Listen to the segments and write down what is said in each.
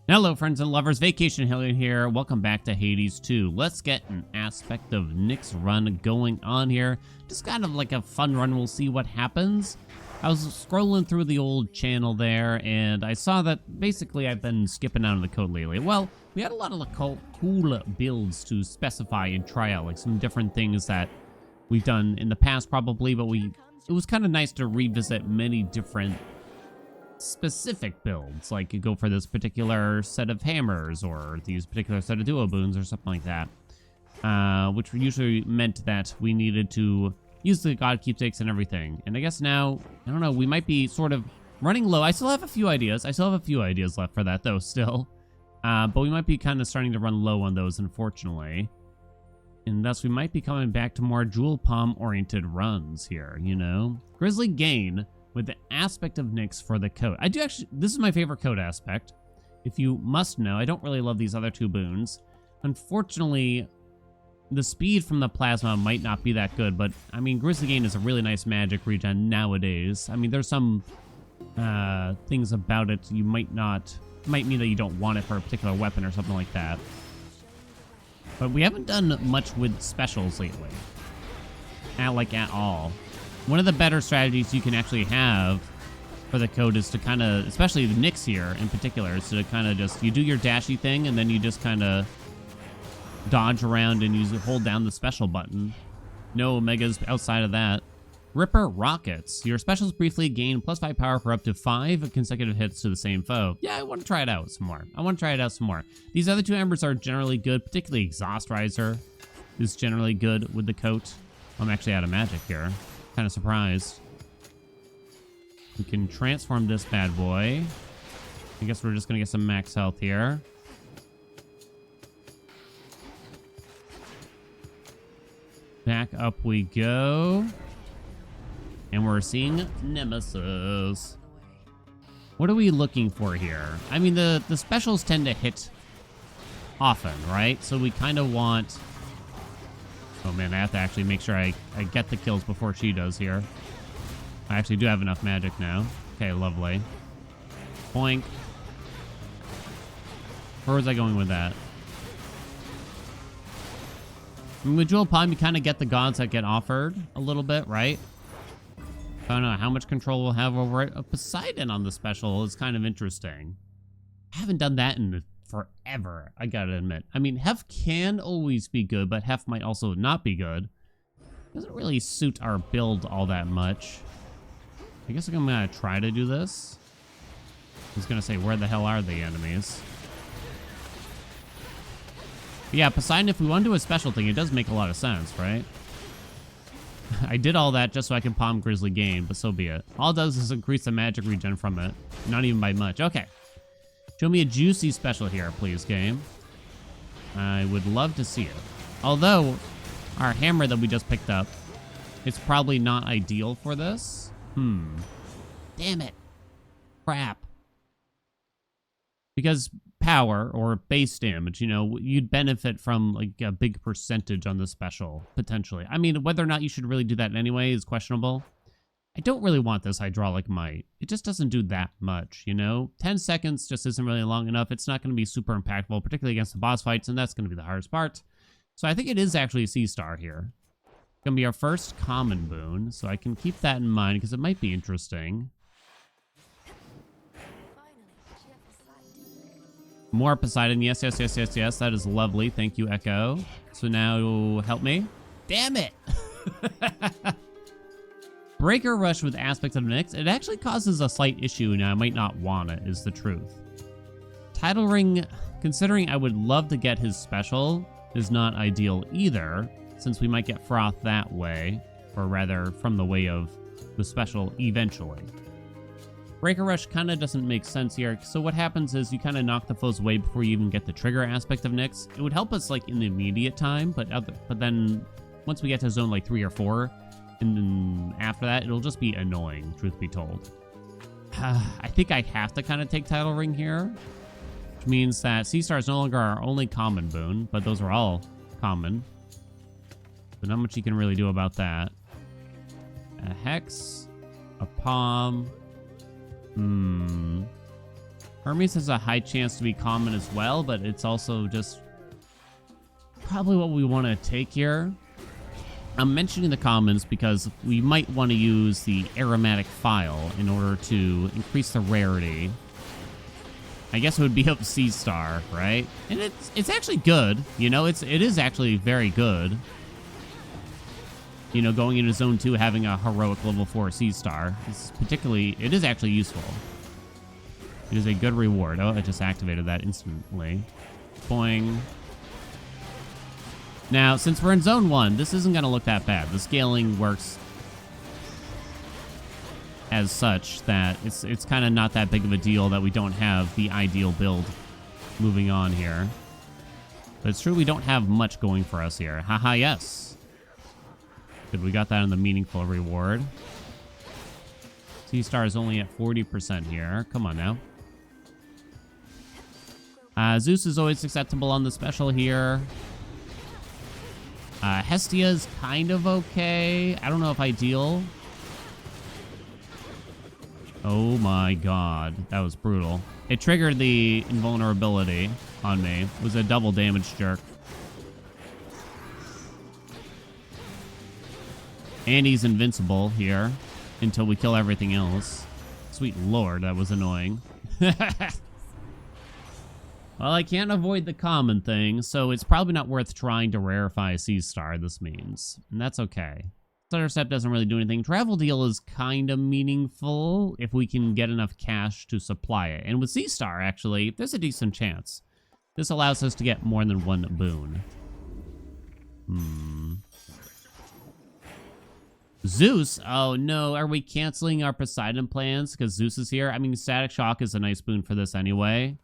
Hello friends and lovers, Vacation Haelian here. Welcome back to Hades 2. Let's get an aspect of Nick's run going on here. Just kind of like a fun run, we'll see what happens. I was scrolling through the old channel there, and I saw that basically I've been skipping out on the code lately. Well, we had a lot of cool builds to specify and try out, like some different things that we've done in the past probably, but it was kind of nice to revisit many different specific builds, like you go for this particular set of hammers or these particular set of duo boons or something like that, which usually meant that we needed to use the god keepsakes and everything. And I guess now, I don't know, we might be sort of running low. I still have a few ideas. Left for that though still, but we might be kind of starting to run low on those, unfortunately. And thus we might be coming back to more jewel palm oriented runs here, you know. Grizzly Gain with the aspect of Nyx for the coat. This is my favorite coat aspect. If you must know, I don't really love these other two boons. Unfortunately, the speed from the plasma might not be that good, but I mean, Grizzly Gain is a really nice magic regen nowadays. I mean, there's some things about it might mean that you don't want it for a particular weapon or something like that. But we haven't done much with specials lately. At all. One of the better strategies you can actually have for the code is to kind of, especially the Nyx here in particular, is to kind of just, you do your dashy thing and then you just kind of dodge around and hold down the special button. No omegas outside of that. Ripper Rockets. Your specials briefly gain +5 power for up to 5 consecutive hits to the same foe. Yeah, I want to try it out some more. These other two embers are generally good, particularly Exhaust Riser is generally good with the coat. I'm actually out of magic here. Kind of surprised. We can transform this bad boy. I guess we're just gonna get some max health here. Back up we go. And we're seeing Nemesis. What are we looking for here? I mean, the specials tend to hit often, right? So we kind of want... Oh man, I have to actually make sure I get the kills before she does here. I actually do have enough magic now. Okay, lovely. Boink. Where was I going with that? I mean, with Jewel Palm, you kind of get the gods that get offered a little bit, right? I don't know how much control we'll have over it. Poseidon on the special is kind of interesting. I haven't done that in forever, I gotta admit. I mean, Hef can always be good, but Hef might also not be good. Doesn't really suit our build all that much. I guess I'm gonna try to do this. I was gonna say, where the hell are the enemies? But yeah, Poseidon, if we want to do a special thing, it does make a lot of sense, right? I did all that just so I can palm Grizzly Gain, but so be it. All it does is increase the magic regen from it. Not even by much. Okay. Show me a juicy special here, please, game. I would love to see it. Although, our hammer that we just picked up, it's probably not ideal for this. Damn it. Crap. Because power, or base damage, you know, you'd benefit from, like, a big percentage on the special, potentially. I mean, whether or not you should really do that anyway is questionable. I don't really want this hydraulic might. It just doesn't do that much, you know? 10 seconds just isn't really long enough. It's not going to be super impactful, particularly against the boss fights, and that's going to be the hardest part. So I think it is actually a C-star here. It's going to be our first common boon, so I can keep that in mind because it might be interesting. More Poseidon. Yes. That is lovely. Thank you, Echo. So now, help me. Damn it! Breaker Rush with aspects of Nyx. It actually causes a slight issue, and I might not want it, is the truth. Tidal Ring, considering I would love to get his special, is not ideal either, since we might get Froth that way, or rather, from the way of the special eventually. Breaker Rush kind of doesn't make sense here, so what happens is you kind of knock the foes away before you even get the trigger aspect of Nyx. It would help us, like, in the immediate time, but then, once we get to zone, like, 3 or 4, and then after that, it'll just be annoying, truth be told. I think I have to kind of take Tidal Ring here, which means that C-Star is no longer our only common boon, but those are all common. So not much you can really do about that. A Hex, a Palm, Hermes has a high chance to be common as well, but it's also just probably what we want to take here. I'm mentioning the commons because we might want to use the aromatic file in order to increase the rarity. I guess it would be up C star, right? And it's actually good, you know, it is actually very good. You know, going into Zone 2, having a heroic level 4 C star is it is actually useful. It is a good reward. Oh, I just activated that instantly. Boing. Now, since we're in Zone 1, this isn't going to look that bad. The scaling works as such that it's kind of not that big of a deal that we don't have the ideal build moving on here. But it's true we don't have much going for us here. Haha, yes. Good, we got that on the meaningful reward. C-star is only at 40% here. Come on now. Zeus is always acceptable on the special here. Hestia's kind of okay. I don't know if ideal. Oh my god. That was brutal. It triggered the invulnerability on me. It was a double damage jerk. And he's invincible here until we kill everything else. Sweet lord, that was annoying. Well, I can't avoid the common thing, so it's probably not worth trying to rarefy a C-star, this means. And that's okay. Stutter Step doesn't really do anything. Travel Deal is kind of meaningful if we can get enough cash to supply it. And with C-star, actually, there's a decent chance. This allows us to get more than one boon. Zeus? Oh no, are we canceling our Poseidon plans because Zeus is here? I mean, Static Shock is a nice boon for this anyway.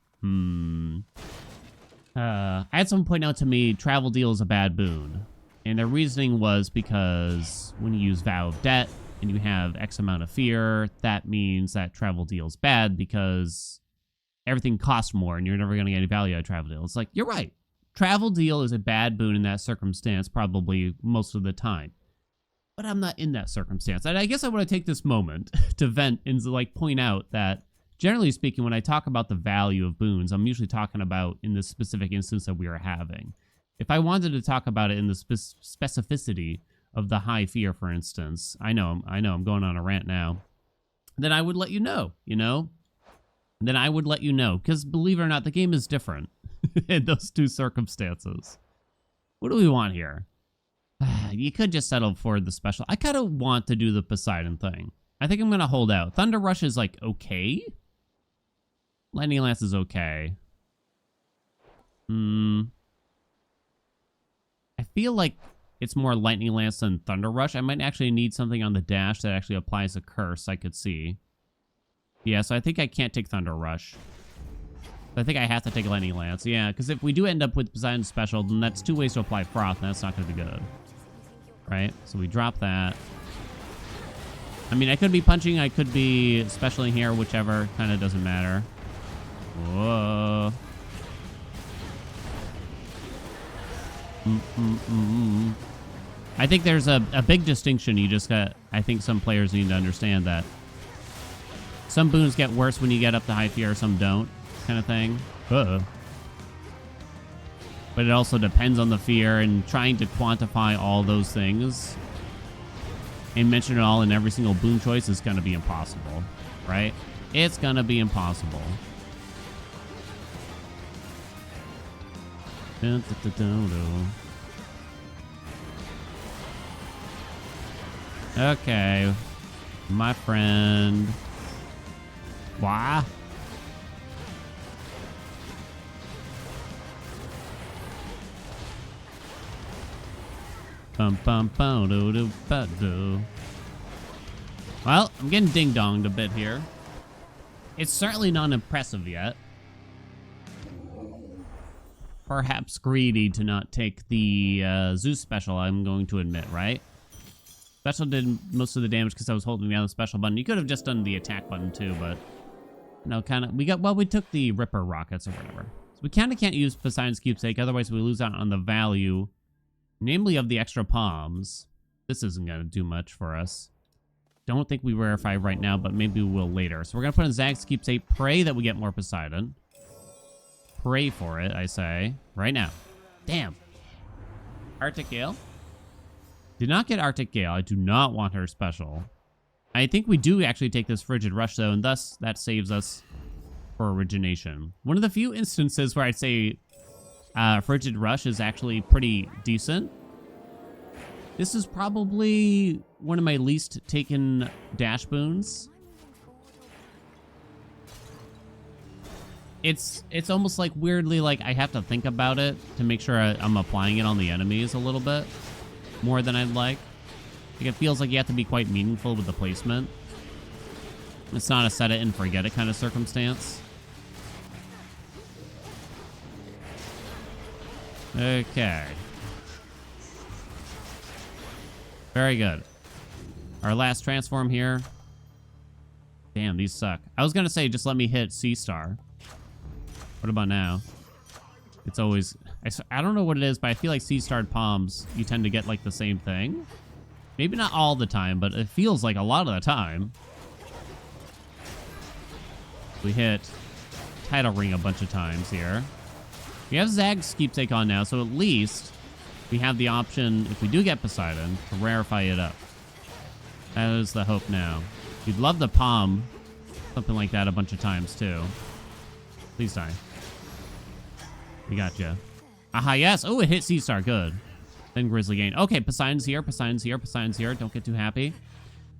I had someone point out to me Travel Deal is a bad boon. And their reasoning was because when you use Vow of Debt and you have X amount of fear, that means that Travel Deal is bad because everything costs more and you're never going to get any value out of Travel Deal. It's like, you're right. Travel Deal is a bad boon in that circumstance probably most of the time. But I'm not in that circumstance. And I guess I want to take this moment to vent and like point out that generally speaking, when I talk about the value of boons, I'm usually talking about in this specific instance that we are having. If I wanted to talk about it in the specificity of the high fear, for instance, I know, I'm going on a rant now, then I would let you know, Then I would let you know, because believe it or not, the game is different in those two circumstances. What do we want here? You could just settle for the special. I kind of want to do the Poseidon thing. I think I'm going to hold out. Thunder Rush is like okay. Lightning Lance is okay. I feel like it's more Lightning Lance than Thunder Rush. I might actually need something on the dash that actually applies a curse I could see. Yeah, so I think I can't take Thunder Rush. I think I have to take Lightning Lance. Yeah, because if we do end up with Poseidon Special, then that's 2 ways to apply Froth, and that's not going to be good. Right? So we drop that. I mean, I could be punching, I could be specialing here, whichever. Kind of doesn't matter. Whoa. I think there's a big distinction you just got. I think some players need to understand that. Some boons get worse when you get up to high fear, some don't, kind of thing. But it also depends on the fear, and trying to quantify all those things and mention it all in every single boon choice is going to be impossible, right? It's going to be impossible. Okay, my friend. Why? Bum bum bum do do ba do. Well, I'm getting ding-donged a bit here. It's certainly not impressive yet. Perhaps greedy to not take the Zeus special, I'm going to admit, right? Special did most of the damage because I was holding down the special button. You could have just done the attack button too, but no, kind of. We took the Ripper rockets or whatever. So we kind of can't use Poseidon's keepsake, otherwise we lose out on the value, namely of the extra palms. This isn't going to do much for us. don't think we rarefy right now, but maybe we will later. So we're going to put in Zag's Keepsake. Pray that we get more Poseidon. Pray for it, I say. Right now. Damn. Arctic Gale? Did not get Arctic Gale. I do not want her special. I think we do actually take this Frigid Rush, though, and thus that saves us for origination. One of the few instances where I'd say Frigid Rush is actually pretty decent. This is probably one of my least taken dash boons. It's almost like weirdly like I have to think about it to make sure I'm applying it on the enemies a little bit more than I'd like. Like it feels like you have to be quite meaningful with the placement. It's not a set it and forget it kind of circumstance. Okay. Very good. Our last transform here. Damn, these suck. I was gonna say, just let me hit Sea Star. What about now? It's always... I don't know what it is, but I feel like Sea Starred Palms, you tend to get, like, the same thing. Maybe not all the time, but it feels like a lot of the time. We hit Tidal Ring a bunch of times here. We have Zag's Keepsake on now, so at least... we have the option, if we do get Poseidon, to rarefy it up. That is the hope now. You'd love the palm, something like that a bunch of times, too. Please die. We got you. Aha, yes. Oh, it hit Sea Star. Good. Then Grizzly Gain. Okay, Poseidon's here. Poseidon's here. Poseidon's here. Don't get too happy.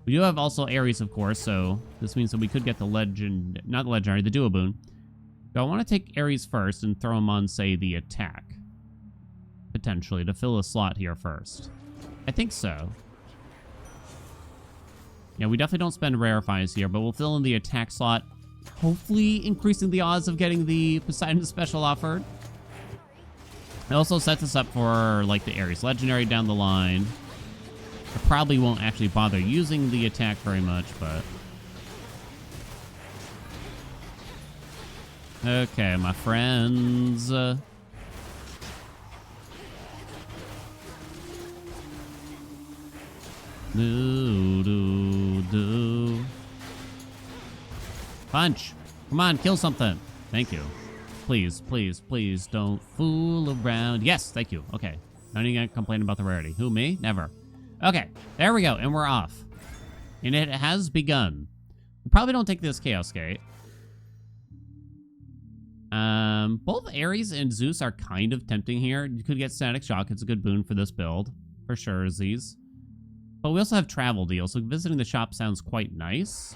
We do have also Ares, of course, so this means that we could get the legend... not the legendary, the duo boon. So I want to take Ares first and throw him on, say, the attack. Potentially, to fill a slot here first. I think so. Yeah, we definitely don't spend rarefies here, but we'll fill in the attack slot, hopefully increasing the odds of getting the Poseidon special offered. It also sets us up for, like, the Ares Legendary down the line. I probably won't actually bother using the attack very much, but... okay, my friends... do. Punch. Come on, kill something. Thank you. Please, please, please don't fool around. Yes, thank you. Okay. Not even gonna complain about the rarity. Who, me? Never. Okay, there we go, and we're off. And it has begun. We probably don't take this Chaos Gate. Both Ares and Zeus are kind of tempting here. You could get Static Shock. It's a good boon for this build. For sure, Z's. But we also have travel deals, so visiting the shop sounds quite nice.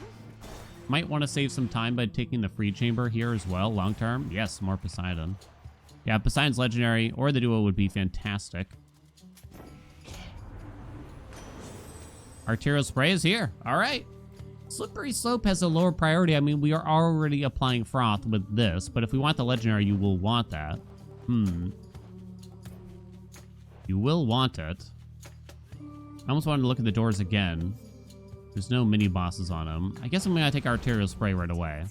Might want to save some time by taking the free chamber here as well, long term. Yes, more Poseidon. Yeah, Poseidon's legendary or the duo would be fantastic. Arterial Spray is here. All right. Slippery Slope has a lower priority. I mean, we are already applying Froth with this, but if we want the legendary, you will want that. You will want it. I almost wanted to look at the doors again. There's no mini bosses on them. I guess I'm gonna take Arterial Spray right away.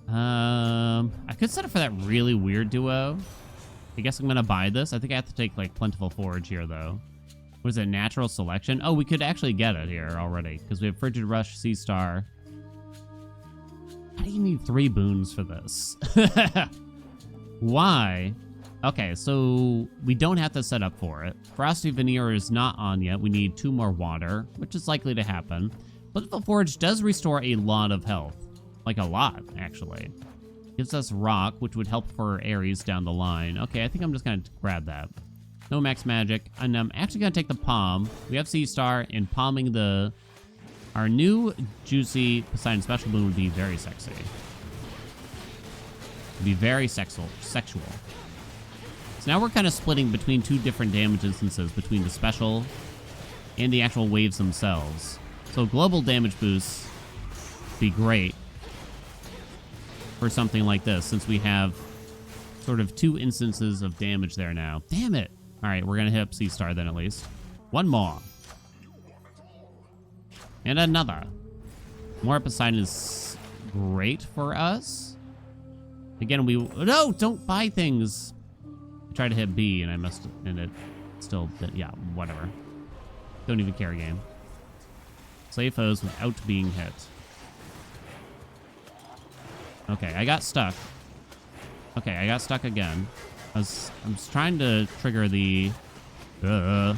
I could set up for that really weird duo. I guess I'm gonna buy this. I think I have to take like Plentiful Forage here though. What is it? Natural Selection? Oh, we could actually get it here already because we have Frigid Rush, Sea Star. How do you need 3 boons for this? Why? Okay, so we don't have to set up for it. Frosty Veneer is not on yet. We need 2 more water, which is likely to happen. Plentiful Forage does restore a lot of health. Like a lot, actually. Gives us rock, which would help for Ares down the line. Okay, I think I'm just going to grab that. No max magic. And I'm actually going to take the Palm. We have Sea Star, and palming our new juicy Poseidon special boon would be very sexy. Would be very sexual. So now we're kind of splitting between 2 different damage instances, between the special and the actual waves themselves. So global damage boosts would be great for something like this, since we have sort of 2 instances of damage there now. Damn it! All right, we're going to hit up Sea Star then at least. 1 more. And another. More Poseidon is great for us. Again, no, don't buy things. I tried to hit B and I missed it, and it still did. Yeah, whatever. Don't even care, game. Slay foes without being hit. Okay, I got stuck. Okay, I got stuck again. I'm trying to trigger the... Oh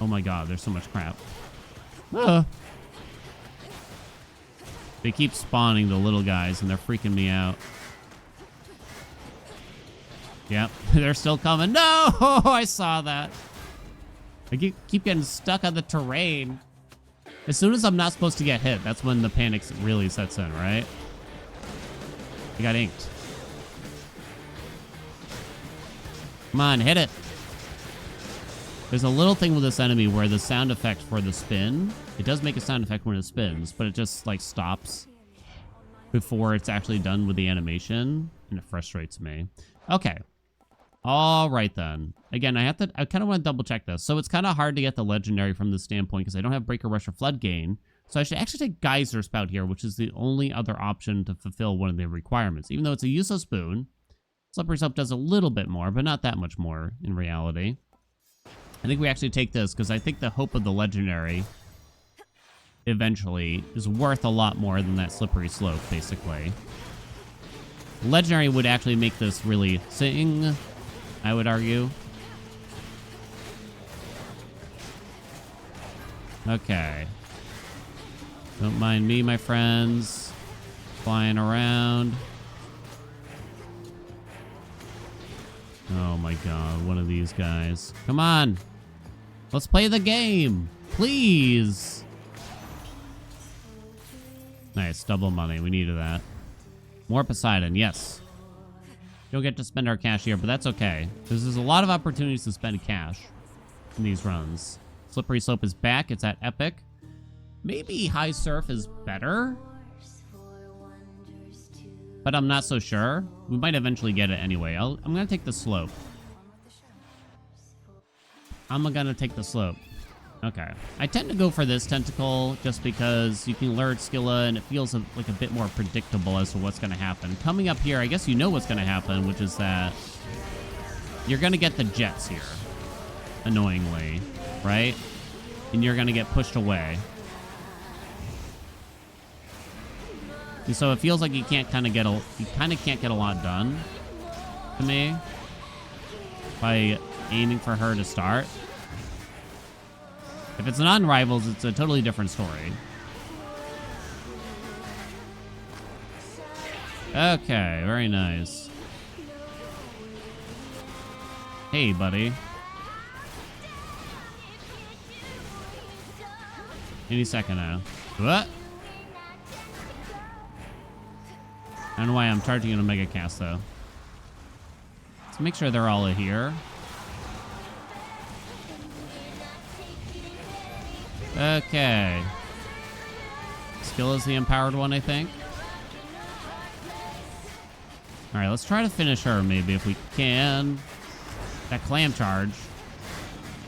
my god, there's so much crap. They keep spawning the little guys, and they're freaking me out. Yep, they're still coming. No! I saw that. I keep getting stuck on the terrain. As soon as I'm not supposed to get hit, that's when the panic really sets in, right? I got inked. Come on, hit it. There's a little thing with this enemy where the sound effect for the spin, it does make a sound effect when it spins, but it just like stops before it's actually done with the animation, and it frustrates me. Okay. All right then. Again, I kind of want to double check this. So it's kind of hard to get the legendary from this standpoint because I don't have Breaker Rush or Flood Gain. So I should actually take Geyser Spout here, which is the only other option to fulfill one of the requirements. Even though it's a useless boon, Slippery Slope does a little bit more, but not that much more in reality. I think we actually take this because I think the hope of the legendary eventually is worth a lot more than that Slippery Slope, basically. Legendary would actually make this really sing, I would argue. Okay. Don't mind me, my friends. Flying around. Oh my god, one of these guys. Come on. Let's play the game. Please. Nice, double money. We needed that. More Poseidon, yes. Don't get to spend our cash here, but that's okay. Because there's a lot of opportunities to spend cash in these runs. Slippery Slope is back. It's at Epic. Maybe High Surf is better. But I'm not so sure. We might eventually get it anyway. I'm going to take the Slope. I'm going to take the Slope. Okay. I tend to go for this Tentacle just because you can lure Skilla and it feels like a bit more predictable as to what's going to happen. Coming up here, I guess you know what's going to happen, which is that you're going to get the Jets here. Annoyingly. Right? And you're going to get pushed away. And so it feels like you kind of can't get a lot done to me by aiming for her to start. If it's non-rivals, it's a totally different story. Okay, very nice. Hey, buddy. Any second now. What? I don't know why I'm charging an Omega Cast, though. Let's make sure they're all here. Okay. Skill is the empowered one, I think. Alright, let's try to finish her, maybe, if we can. That clam charge.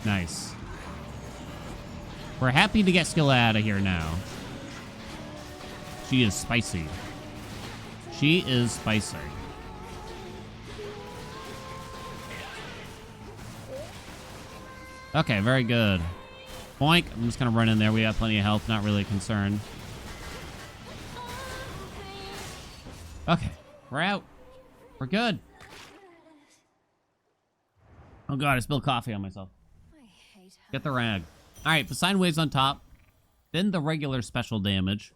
Nice. We're happy to get Skilla out of here now. She is spicy. She is spicy. Okay, very good. Boink. I'm just gonna run in there. We have plenty of health. Not really a concern. Okay. We're out. We're good. Oh god, I spilled coffee on myself. Get the rag. Alright, Poseidon Waves on top. Then the regular special damage.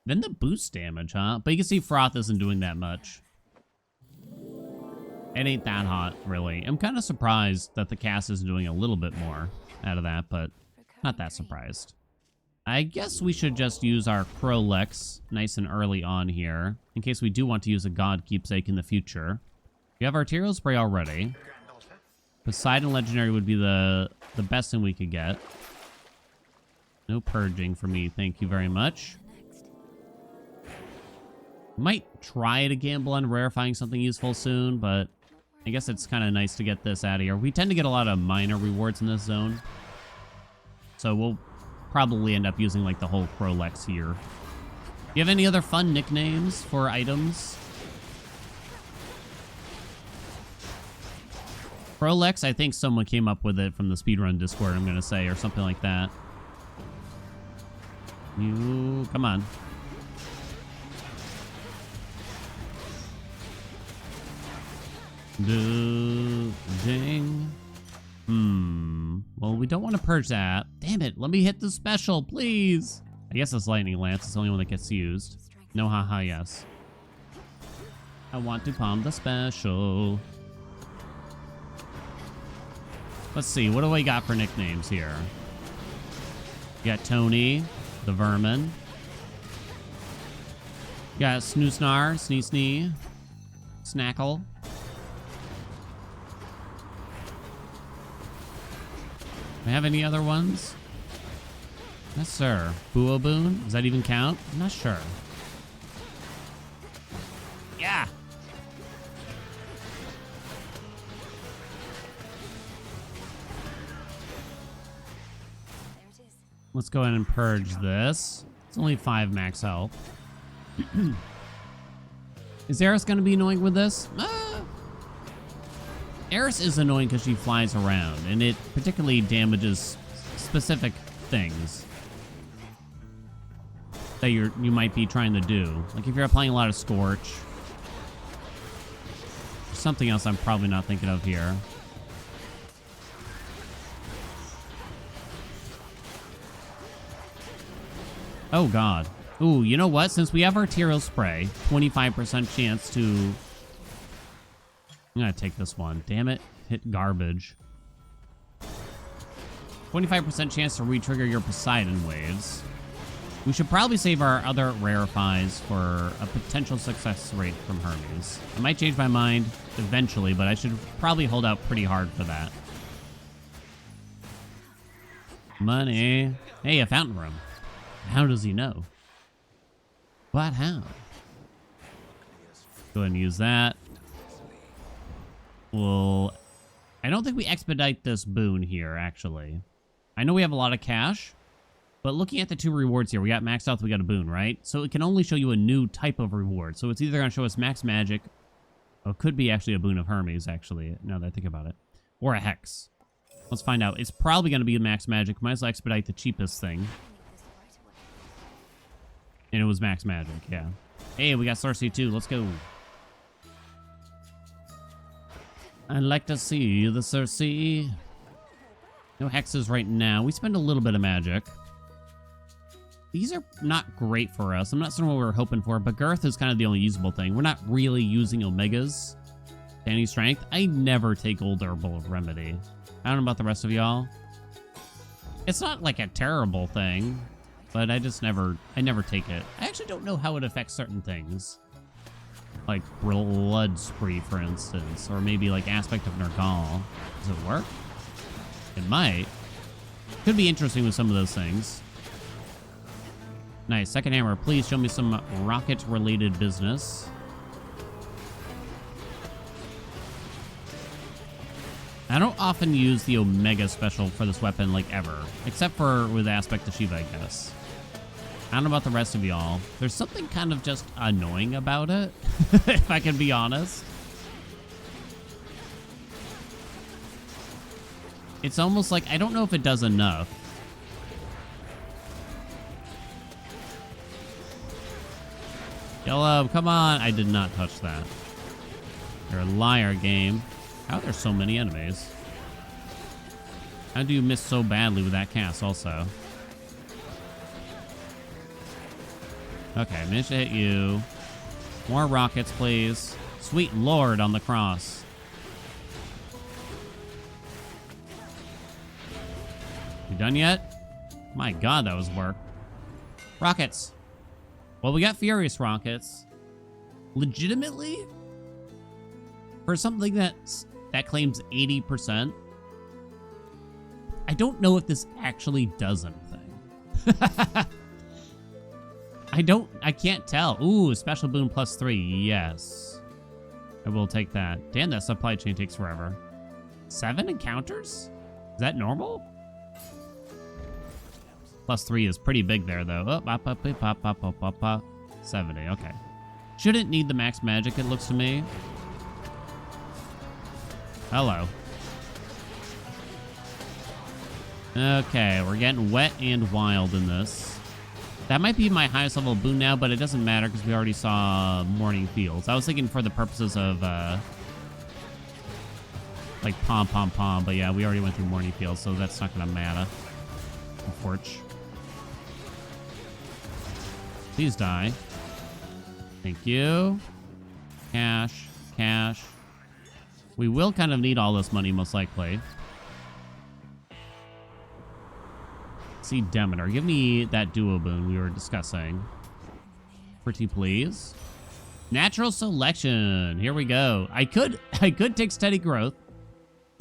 Then the boost damage, huh? But you can see Froth isn't doing that much. It ain't that hot, really. I'm kind of surprised that the cast is doing a little bit more out of that, but not that surprised. I guess we should just use our Crolex nice and early on here, in case we do want to use a God Keepsake in the future. We have Arterial Spray already. Poseidon Legendary would be the best thing we could get. No purging for me, thank you very much. Might try to gamble on rarefying something useful soon, but I guess it's kind of nice to get this out of here. We tend to get a lot of minor rewards in this zone, so we'll probably end up using like the whole Crolex here. Do you have any other fun nicknames for items? Crolex, I think someone came up with it from the speedrun Discord, I'm going to say, or something like that. You, come on. Ding. Well, we don't want to purge that. Damn it. Let me hit the special, please. I guess this lightning lance is the only one that gets used. No, haha, yes. I want to palm the special. Let's see. What do I got for nicknames here? You got Tony, the Vermin. You got Snoosnar, Snee, Snackle. Do I have any other ones? Yes, sir. Booaboon? Does that even count? I'm not sure. Yeah. Let's go ahead and purge this. It's only 5 max health. Is Eris going to be annoying with this? Eris is annoying because she flies around, and it particularly damages specific things that you might be trying to do. Like if you're applying a lot of Scorch. Something else I'm probably not thinking of here. Oh, God. Ooh, you know what? Since we have arterial spray, 25% chance to... I'm going to take this one. Damn it. Hit garbage. 25% chance to re-trigger your Poseidon waves. We should probably save our other rarefies for a potential success rate from Hermes. I might change my mind eventually, but I should probably hold out pretty hard for that. Money. Hey, a fountain room. How does he know? But how? Go ahead and use that. Well, I don't think we expedite this boon here, actually. I know we have a lot of cash, but looking at the 2 rewards here, we got max health, we got a boon, right? So it can only show you a new type of reward. So it's either going to show us max magic, or it could be actually a boon of Hermes, actually, now that I think about it. Or a hex. Let's find out. It's probably going to be max magic. Might as well expedite the cheapest thing. And it was max magic, yeah. Hey, we got Cersei too. Let's go. I'd like to see the Cersei. No hexes right now. We spend a little bit of magic. These are not great for us. I'm not certain what we were hoping for, but Girth is kind of the only usable thing. We're not really using Omegas. Standing Strength. I never take Old Herbal Remedy. I don't know about the rest of y'all. It's not like a terrible thing, but I never take it. I actually don't know how it affects certain things. Like Blood Spree, for instance, or maybe like Aspect of Nergal. Does it work? It might. Could be interesting with some of those things. Nice. Second hammer, please show me some rocket-related business. I don't often use the Omega special for this weapon, like, ever. Except for with Aspect of Shiva, I guess. I don't know about the rest of y'all. There's something kind of just annoying about it, if I can be honest. It's almost like, I don't know if it does enough. Yellow, come on. I did not touch that. You're a liar, game. How are there so many enemies? How do you miss so badly with that cast also? Okay, managed to hit you. More rockets, please. Sweet Lord on the cross. You done yet? My God, that was work. Rockets. Well, we got Furious Rockets. Legitimately? For something that claims 80%, I don't know if this actually does anything. I can't tell. Ooh, special boon +3. Yes. I will take that. Damn, that supply chain takes forever. 7 encounters? Is that normal? +3 is pretty big there, though. Oh, 70, okay. Shouldn't need the max magic, it looks to me. Hello. Okay, we're getting wet and wild in this. That might be my highest level boon now, but it doesn't matter because we already saw Morning Fields. I was thinking for the purposes of, like pom, but yeah, we already went through Morning Fields, so that's not going to matter. Unfortunately. Please die. Thank you. Cash, cash. We will kind of need all this money, most likely. See Demeter. Give me that duo boon we were discussing. Pretty please. Natural selection. Here we go. I could take steady growth.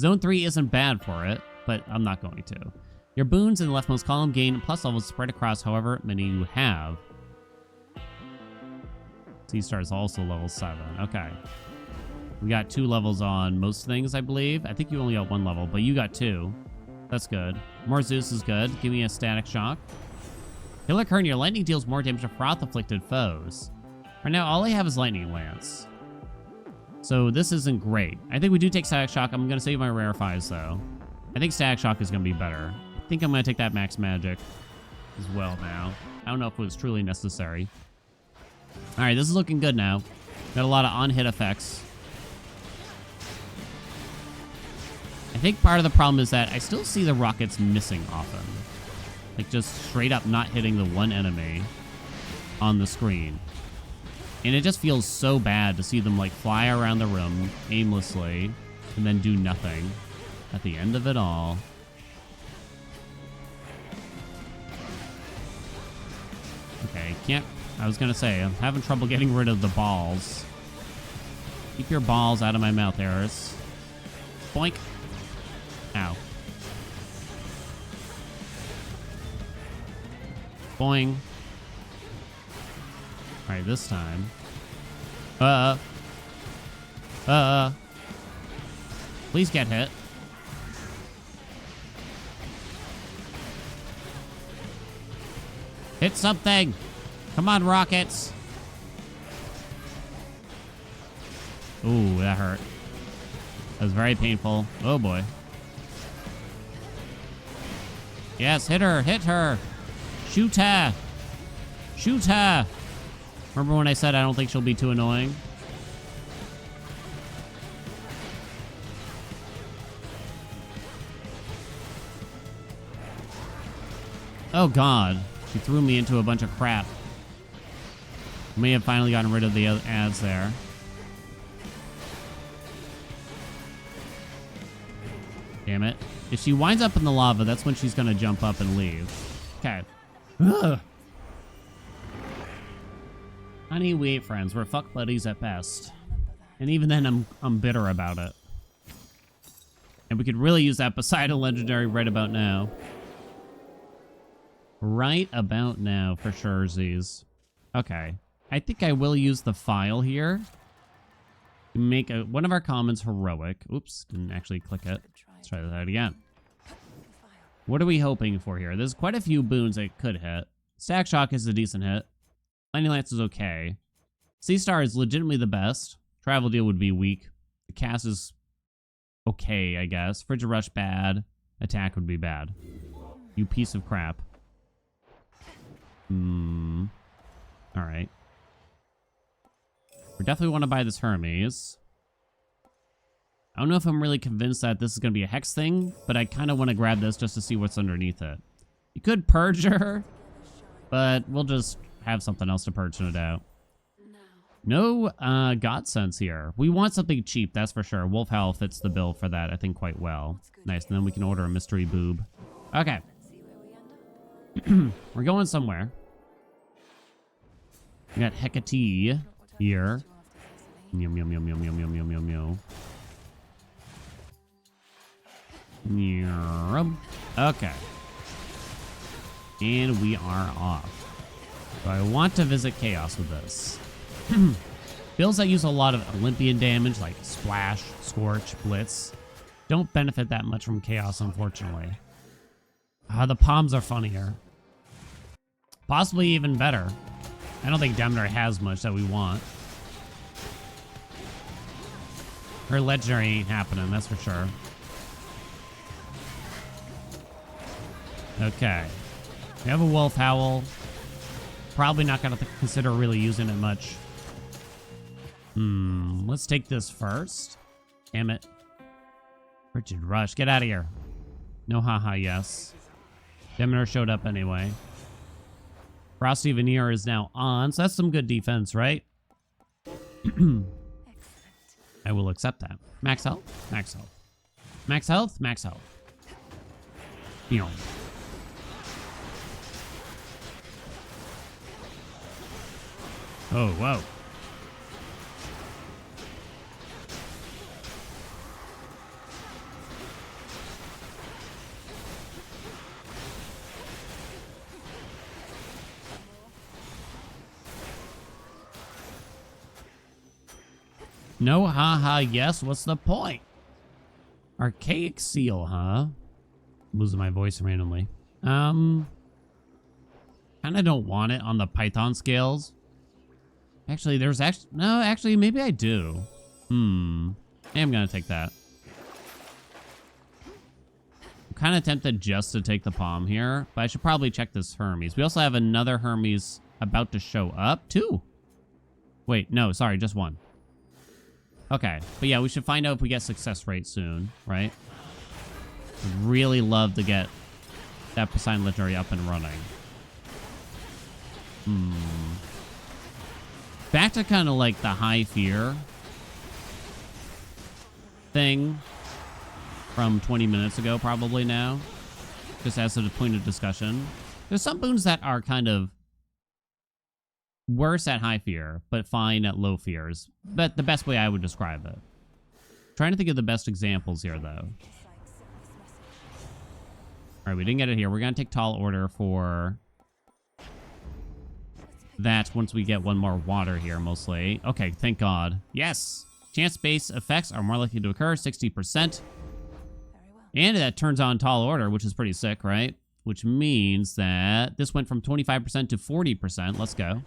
Zone 3 isn't bad for it, but I'm not going to. Your boons in the leftmost column gain plus levels spread across however many you have. C-Star is also level 7. Okay. We got 2 levels on most things, I believe. I think you only got 1 level, but you got 2. That's good. More Zeus is good. Give me a static shock. Killer Kern, your lightning deals more damage to froth-afflicted foes. Right now, all I have is Lightning Lance. So this isn't great. I think we do take static shock. I'm going to save my rarefies, though. I think static shock is going to be better. I think I'm going to take that max magic as well now. I don't know if it was truly necessary. All right, this is looking good now. Got a lot of on-hit effects. I think part of the problem is that I still see the rockets missing often. Like just straight up not hitting the one enemy on the screen. And it just feels so bad to see them like fly around the room aimlessly and then do nothing at the end of it all. Okay, can't... I was gonna say, I'm having trouble getting rid of the balls. Keep your balls out of my mouth, Eris. Boink. Ow. Boing. Alright, this time. Please get hit. Hit something! Come on, rockets! Ooh, that hurt. That was very painful. Oh boy. Yes, hit her! Hit her! Shoot her! Shoot her! Remember when I said I don't think she'll be too annoying? Oh god. She threw me into a bunch of crap. May have finally gotten rid of the ads there. Damn it. If she winds up in the lava, that's when she's gonna jump up and leave. Okay. Ugh. Honey, we ain't friends. We're fuck buddies at best. And even then, I'm bitter about it. And we could really use that Poseidon Legendary right about now. Right about now, for sure, Z's. Okay. I think I will use the file here to make one of our commons heroic. Oops, didn't actually click it. Let's try that again. What are we hoping for here? There's quite a few boons that could hit. Stack Shock is a decent hit. Lightning Lance is okay. C-Star is legitimately the best. Travel Deal would be weak. The cast is okay, I guess. Frigid Rush, bad. Attack would be bad. You piece of crap. Alright. We definitely want to buy this Hermes. I don't know if I'm really convinced that this is going to be a Hex thing, but I kind of want to grab this just to see what's underneath it. You could purge her, but we'll just have something else to purge it out. No God Sense here. We want something cheap, that's for sure. Wolf Howl fits the bill for that, I think, quite well. Nice, and then we can order a mystery boob. Okay. We're going somewhere. We got Hecate here. Yum, yum, yum, yum, yum, yum, yum, yum, yum. Okay. And we are off. So I want to visit Chaos with this. Builds that use a lot of Olympian damage, like Splash, Scorch, Blitz, don't benefit that much from Chaos, unfortunately. The Palms are funnier. Possibly even better. I don't think Demeter has much that we want. Her legendary ain't happening, that's for sure. Okay. We have a Wolf Howl. probably not going to consider really using it much. Let's take this first. Damn it. Frigid Rush. Get out of here. No haha, yes. Demeter showed up anyway. Frosty Veneer is now on, so that's some good defense, right? I will accept that. Max health? Max health. Max health? Max health. Beyond. Oh, whoa. No haha, yes, what's the point? Archaic seal, huh? I'm losing my voice randomly. Kinda don't want it on the Python scales. Actually, actually, maybe I do. I am gonna take that. I'm kind of tempted just to take the palm here, but I should probably check this Hermes. We also have another Hermes about to show up. 2. Wait, no, sorry, just 1. Okay, but yeah, we should find out if we get success rate soon, right? I'd really love to get that Poseidon Legendary up and running. Back to kind of like the high fear thing from 20 minutes ago, probably now. Just as a point of discussion. There's some boons that are kind of worse at high fear, but fine at low fears. But the best way I would describe it. Trying to think of the best examples here, though. All right, we didn't get it here. We're going to take Tall Order for that once we get one more water here, mostly. Okay, thank God. Yes! Chance-based effects are more likely to occur, 60%. And that turns on Tall Order, which is pretty sick, right? Which means that this went from 25% to 40%. Let's go.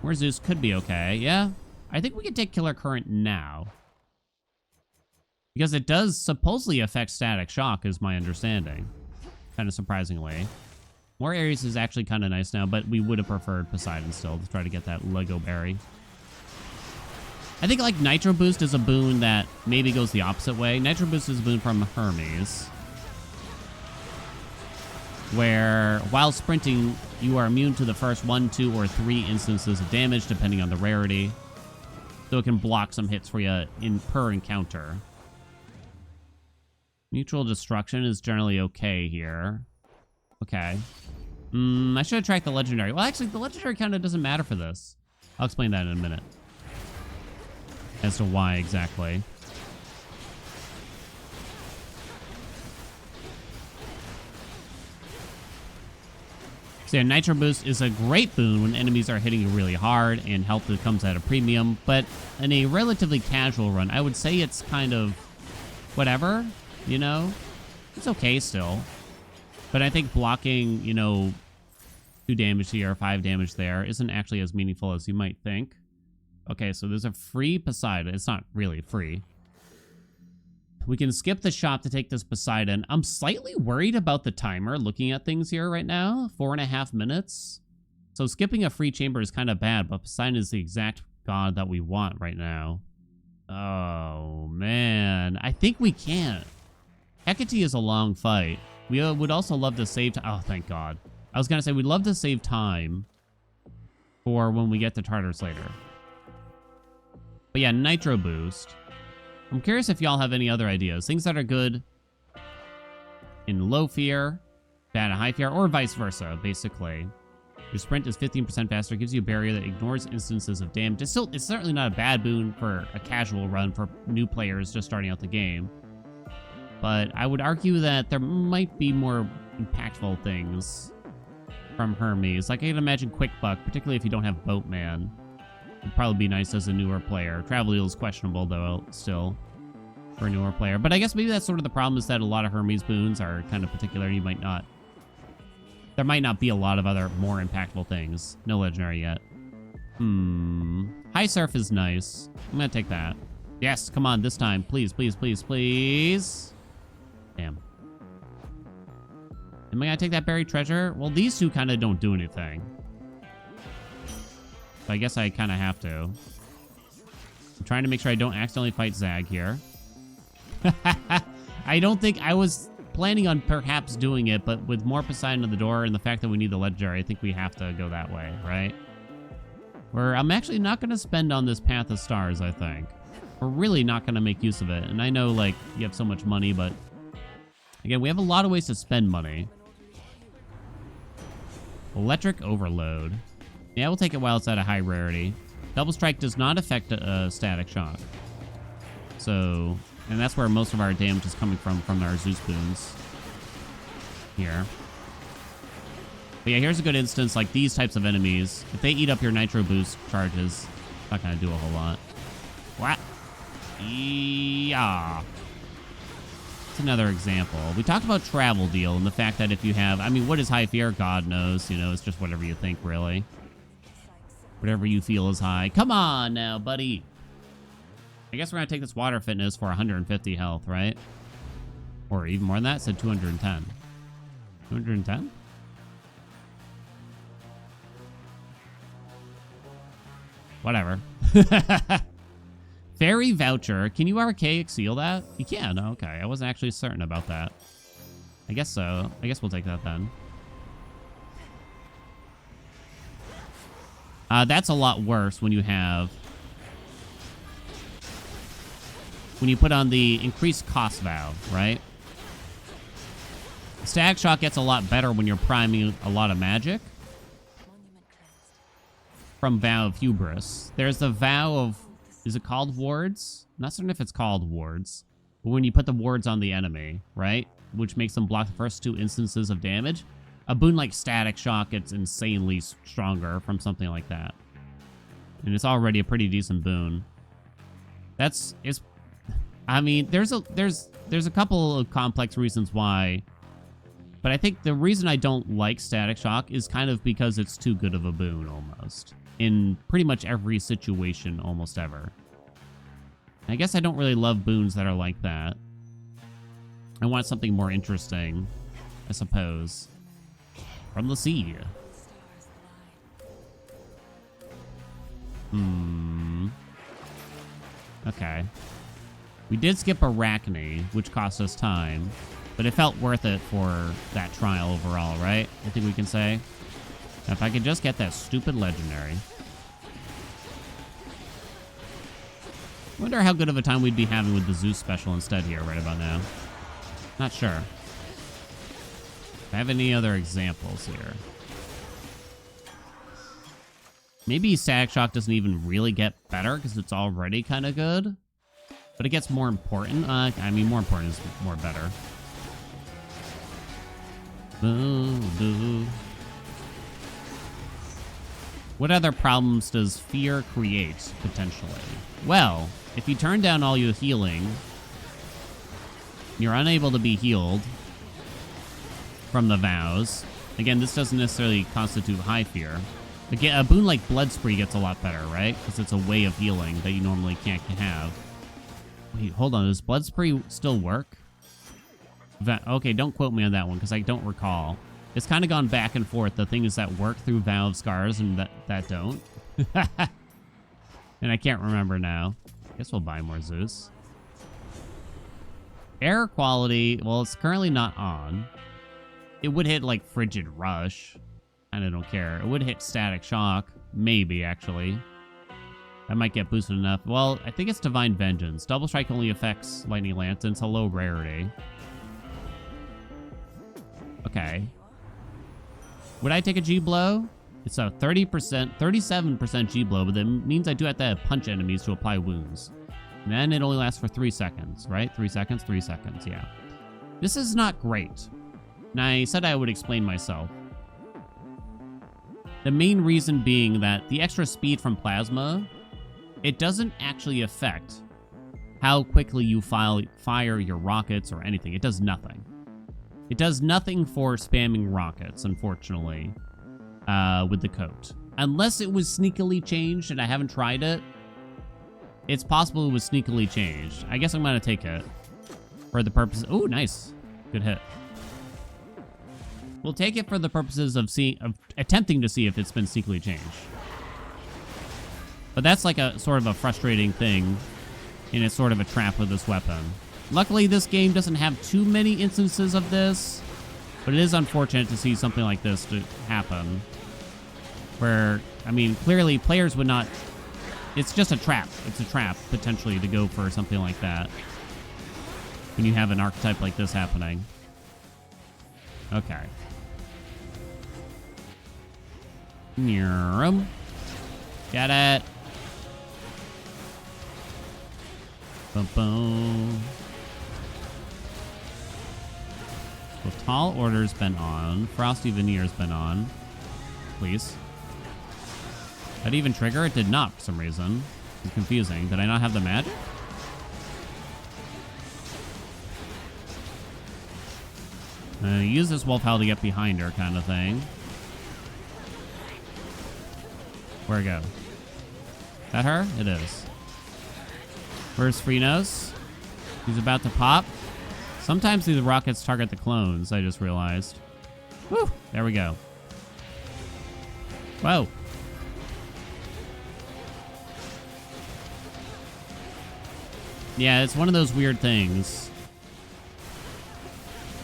Where's Zeus? Could be okay. Yeah. I think we can take Killer Current now. Because it does supposedly affect Static Shock, is my understanding. Kind of surprisingly. More Ares is actually kind of nice now, but we would have preferred Poseidon still to try to get that Lego Berry. I think like Nitro Boost is a boon that maybe goes the opposite way. Nitro Boost is a boon from Hermes, where while sprinting, you are immune to the first 1, 2, or 3 instances of damage, depending on the rarity. So it can block some hits for you per encounter. Mutual Destruction is generally okay here. Okay. I should have tracked the Legendary. Well, actually, the Legendary kind of doesn't matter for this. I'll explain that in a minute. As to why exactly. So yeah, Nitro Boost is a great boon when enemies are hitting you really hard and health comes at a premium, but in a relatively casual run, I would say it's kind of whatever, you know? It's okay still. But I think blocking, you know, 2 damage here, 5 damage there isn't actually as meaningful as you might think. Okay, so there's a free Poseidon. It's not really free. We can skip the shop to take this Poseidon. I'm slightly worried about the timer looking at things here right now. 4.5 minutes. So skipping a free chamber is kind of bad, but Poseidon is the exact god that we want right now. Oh, man. I think we can't. Hecate is a long fight. We would also love to save time. Oh, thank God. I was going to say we'd love to save time for when we get to Tartarus later. But yeah, Nitro Boost. I'm curious if y'all have any other ideas. Things that are good in low fear, bad at high fear, or vice versa, basically. Your sprint is 15% faster, gives you a barrier that ignores instances of damage. It's certainly not a bad boon for a casual run for new players just starting out the game. But I would argue that there might be more impactful things from Hermes. Like I can imagine Quick Buck, particularly if you don't have Boatman. Would probably be nice as a newer player. Travel Wheel is questionable, though, still, for a newer player. But I guess maybe that's sort of the problem, is that a lot of Hermes boons are kind of particular. You might not... There might not be a lot of other more impactful things. No legendary yet. High Surf is nice. I'm gonna take that. Yes, come on, this time. Please, please, please, please. Damn. Am I gonna take that buried treasure? Well, these two kind of don't do anything. So I guess I kind of have to. I'm trying to make sure I don't accidentally fight Zag here. I don't think I was planning on perhaps doing it, but with more Poseidon at the door and the fact that we need the legendary, I think we have to go that way, right? Where I'm actually not going to spend on this Path of Stars, I think. We're really not going to make use of it. And I know, like, you have so much money, but again, we have a lot of ways to spend money. Electric Overload. Yeah, we'll take it while it's at a high rarity. Double Strike does not affect Static Shock. So, and that's where most of our damage is coming from our Zeus boons. Here. But yeah, here's a good instance, like these types of enemies. If they eat up your Nitro Boost charges, it's not going to do a whole lot. What? Yeah. It's another example. We talked about Travel Deal and the fact that if you have... I mean, what is high fear? God knows. You know, it's just whatever you think, really. Whatever you feel is high. Come on now, buddy. I guess we're going to take this Water Fitness for 150 health, right? Or even more than that. It said 210. 210? Whatever. Fairy Voucher. Can you archaic seal that? You can. Okay. I wasn't actually certain about that. I guess so. I guess we'll take that then. That's a lot worse when you have... when you put on the increased cost vow, right? Static Shock gets a lot better when you're priming a lot of magic. From Vow of Hubris. There's the Vow of... is it called Wards? I'm not certain if it's called Wards. But when you put the wards on the enemy, right? Which makes them block the first 2 instances of damage. A boon like Static Shock gets insanely stronger from something like that. And it's already a pretty decent boon. It's... I mean, there's a couple of complex reasons why. But I think the reason I don't like Static Shock is kind of because it's too good of a boon, almost. In pretty much every situation, almost ever. I guess I don't really love boons that are like that. I want something more interesting, I suppose. From the sea. Okay. We did skip Arachne, which cost us time. But it felt worth it for that trial overall, right? I think we can say. Now, if I could just get that stupid legendary. Wonder how good of a time we'd be having with the Zeus special instead here right about now. Not sure. If I have any other examples here. Maybe Static Shock doesn't even really get better because it's already kind of good. But it gets more important. I mean, more important is more better. What other problems does fear create, potentially? Well, if you turn down all your healing, you're unable to be healed from the vows. Again, this doesn't necessarily constitute high fear. Again, a boon like Blood Spree gets a lot better, right? Because it's a way of healing that you normally can't have. Wait, hold on. Does Blood Spree still work? Okay, don't quote me on that one, because I don't recall. It's kind of gone back and forth. The things that work through Vow of Scars and that don't. And I can't remember now. Guess we'll buy more Zeus. Air quality, well, it's currently not on. It would hit, like, Frigid Rush. I don't care. It would hit Static Shock. Maybe, actually. That might get boosted enough. Well, I think it's Divine Vengeance. Double Strike only affects Lightning Lance, and it's a low rarity. Okay. Would I take a G-Blow? It's a 37% G-Blow, but that means I do have to punch enemies to apply wounds. And then it only lasts for 3 seconds, right? 3 seconds? 3 seconds, yeah. This is not great. And I said I would explain myself. The main reason being that the extra speed from Plasma, it doesn't actually affect how quickly you fire your rockets or anything. It does nothing. It does nothing for spamming rockets, unfortunately, with the coat. Unless it was sneakily changed, and I haven't tried it. It's possible it was sneakily changed. I guess I'm going to take it for the purpose... Oh, nice. Good hit. We'll take it for the purposes of attempting to see if it's been sneakily changed. But that's like a sort of a frustrating thing, and it's sort of a trap with this weapon. Luckily, this game doesn't have too many instances of this, but it is unfortunate to see something like this to happen. Where, I mean, clearly players would not... It's just a trap. It's a trap, potentially, to go for something like that when you have an archetype like this happening. Okay. Get it. Boom, boom. So Tall Order's been on. Frosty Veneer's been on. Please. Did it even trigger? It did not for some reason. It's confusing. Did I not have the magic? Use this wolf howl to get behind her, kind of thing. Where'd it go? Is that her? It is. Where's Freenos? He's about to pop. Sometimes these rockets target the clones, I just realized. Woo! There we go. Whoa. Yeah, it's one of those weird things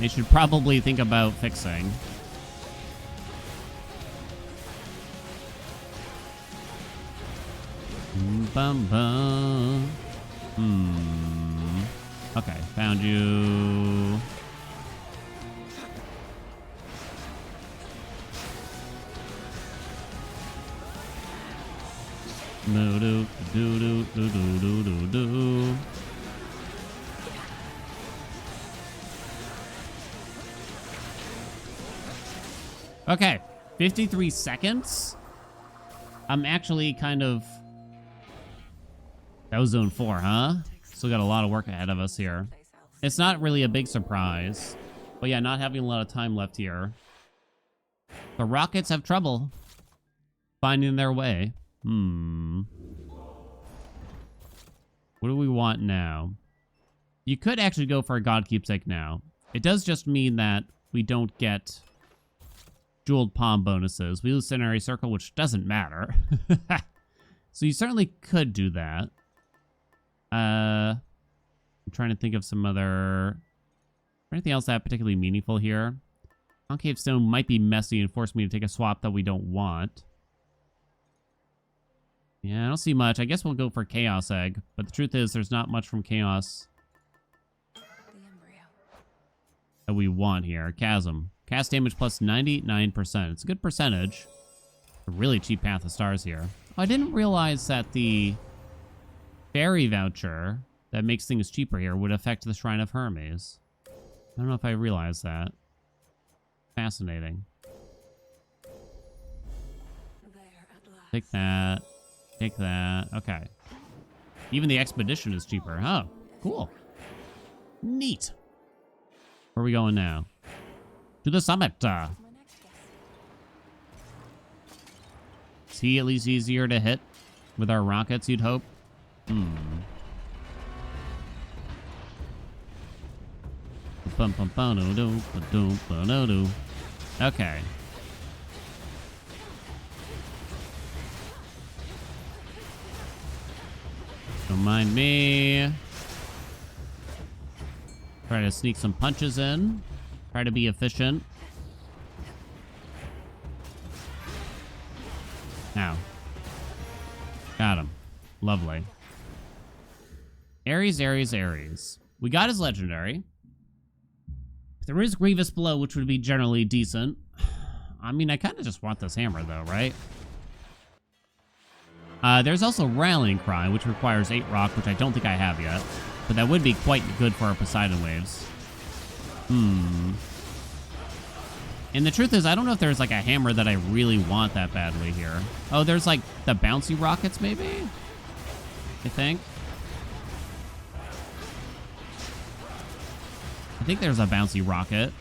they should probably think about fixing. Bum, bum. Okay, found you. Do do do do do do do do. Okay, 53 seconds. I'm actually kind of... That was zone 4, huh? Still got a lot of work ahead of us here. It's not really a big surprise. But yeah, not having a lot of time left here. The rockets have trouble finding their way. What do we want now? You could actually go for a God Keepsake now. It does just mean that we don't get jeweled palm bonuses. We lose Centenary Circle, which doesn't matter. So you certainly could do that. I'm trying to think of some other... Anything else that particularly meaningful here? Concave Stone might be messy and force me to take a swap that we don't want. Yeah, I don't see much. I guess we'll go for Chaos Egg. But the truth is, there's not much from Chaos that we want here. Chasm. Cast damage plus 99%. It's a good percentage. A really cheap Path of Stars here. Oh, I didn't realize that the fairy voucher that makes things cheaper here would affect the Shrine of Hermes. I don't know if I realized that. Fascinating. Take that. Take that. Okay. Even the expedition is cheaper. Oh, cool. Neat. Where are we going now? To the summit. Is he at least easier to hit with our rockets, you'd hope? Okay. Don't mind me. Try to sneak some punches in. Try to be efficient. Now. Got him. Lovely. Ares, Ares, Ares. We got his legendary. There is Grievous Blow, which would be generally decent. I mean, I kind of just want this hammer, though, right? There's also Rallying Cry, which requires 8 rock, which I don't think I have yet. But that would be quite good for our Poseidon waves. And the truth is, I don't know if there's like a hammer that I really want that badly here. Oh, there's like the bouncy rockets, maybe? I think. I think there's a bouncy rocket.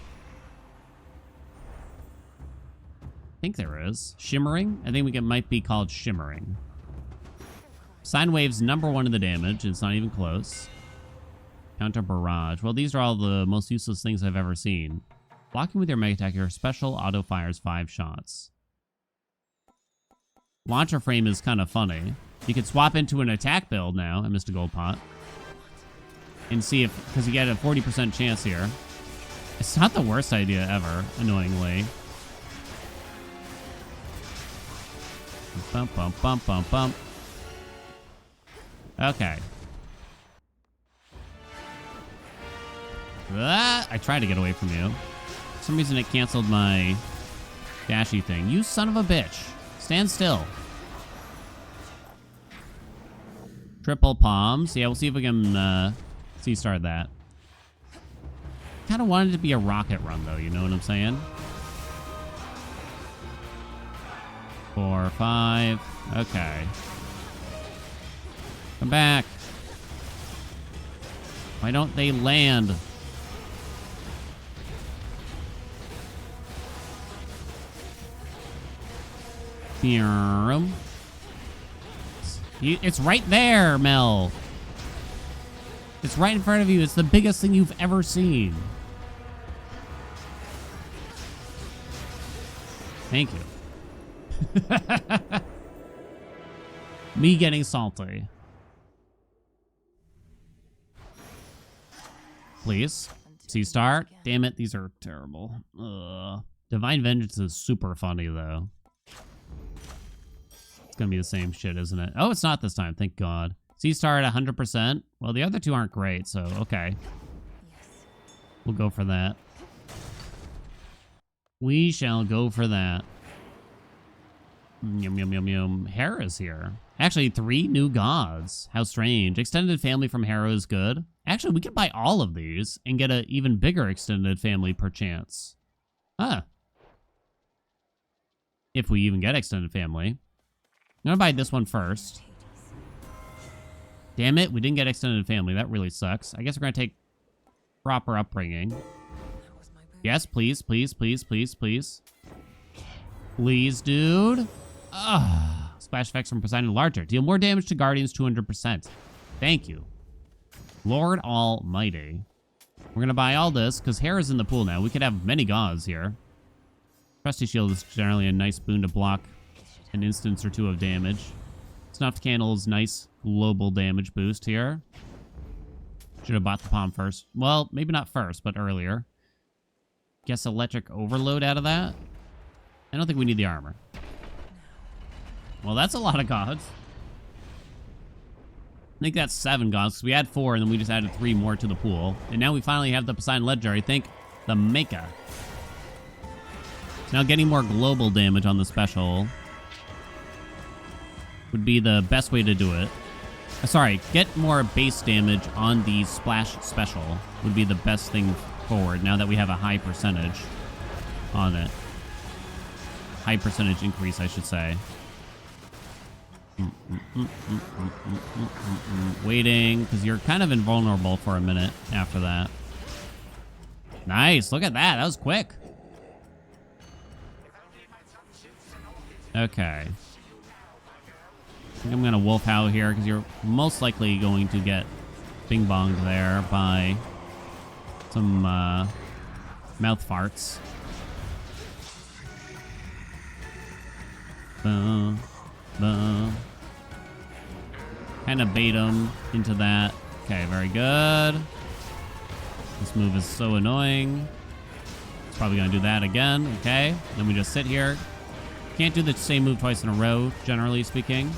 I think there is. Shimmering? I think it might be called Shimmering. Sine Wave's #1 in the damage. It's not even close. Counter Barrage. Well, these are all the most useless things I've ever seen. Blocking with your Mega Attack, your special auto fires 5 shots. Launcher Frame is kind of funny. You could swap into an attack build now. I missed a gold pot. And see if, because you get a 40% chance here. It's not the worst idea ever, annoyingly. Bump, bump, bump, bump, bump. Okay. I tried to get away from you. For some reason it canceled my dashy thing. You son of a bitch. Stand still. Triple palms. Yeah, we'll see if we can C-star that. Kind of wanted it to be a rocket run, though. You know what I'm saying? 4, 5. Okay. Come back. Why don't they land? It's right there, Mel. It's right in front of you. It's the biggest thing you've ever seen. Thank you. Me getting salty. Please. C-star. Damn it, these are terrible. Ugh. Divine Vengeance is super funny, though. It's gonna be the same shit, isn't it? Oh, it's not this time, thank God. C-star at 100%. Well, the other two aren't great, so okay. We'll go for that. We shall go for that. Yum, yum, yum, yum. Hera's here. Actually, 3 new gods. How strange. Extended family from Hera is good. Actually, we could buy all of these and get an even bigger extended family per chance. Huh. If we even get extended family. I'm gonna buy this one first. Damn it, we didn't get extended family. That really sucks. I guess we're gonna take proper upbringing. Yes, please, please, please, please, please. Please, dude. Ah, splash effects from Poseidon larger. Deal more damage to Guardians 200%. Thank you. Lord Almighty. We're gonna buy all this because Hera's in the pool now. We could have many gods here. Trusty Shield is generally a nice boon to block an instance or two of damage. Snuffed Candle's nice global damage boost here. Should have bought the palm first. Well, maybe not first, but earlier. Guess electric overload out of that. I don't think we need the armor. Well, that's a lot of gods. I think that's 7 gods, because we had 4, and then we just added 3 more to the pool. And now we finally have the Poseidon Legendary. Think the Mecha. So now getting more global damage on the special would be the best way to do it. Sorry, get more base damage on the splash special would be the best thing forward, now that we have a high percentage on it. High percentage increase, I should say. Waiting, because you're kind of invulnerable for a minute after that. Nice, look at that. That was quick. Okay. I think I'm going to wolf howl here, because you're most likely going to get bing-bonged there by some mouth farts. Kind of bait him into that. Okay, very good. This move is so annoying. It's probably going to do that again. Okay, then we just sit here. Can't do the same move twice in a row, generally speaking.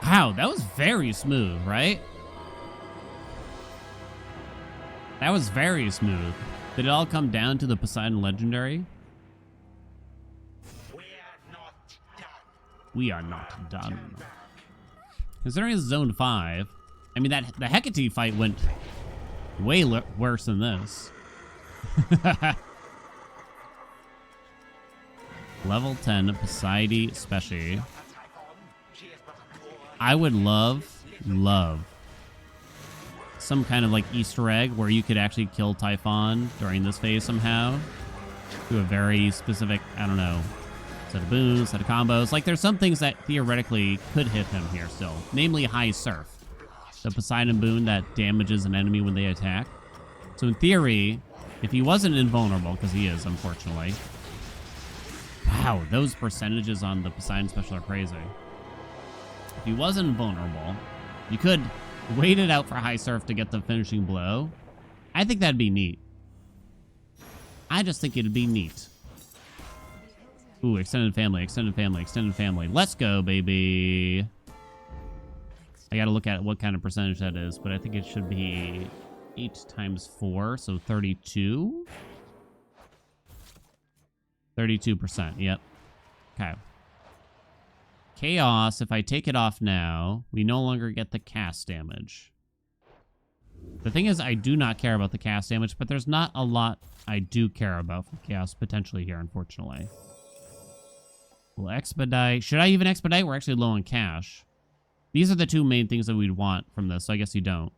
Wow, that was very smooth, right? That was very smooth. Did it all come down to the Poseidon Legendary? We are not done. Considering it's Zone 5, I mean, the Hecate fight went way worse than this. Level 10 Poseidon Speci. I would love some kind of like Easter egg where you could actually kill Typhon during this phase somehow. Do a very specific, I don't know, set of boons, set of combos. Like, there's some things that theoretically could hit him here still. Namely, High Surf. The Poseidon boon that damages an enemy when they attack. So in theory, if he wasn't invulnerable, because he is, unfortunately. Wow, those percentages on the Poseidon special are crazy. if he wasn't vulnerable, you could wait it out for High Surf to get the finishing blow. I think that'd be neat. I just think it'd be neat. Ooh, extended family, extended family, extended family. Let's go, baby. I gotta look at what kind of percentage that is, but I think it should be 8 times 4, so 32? 32%, yep. Okay. Chaos, if I take it off now, we no longer get the cast damage. The thing is, I do not care about the cast damage, but there's not a lot I do care about from Chaos potentially here, unfortunately. We'll expedite. Should I even expedite? We're actually low on cash. These are the two main things that we'd want from this, so I guess you don't.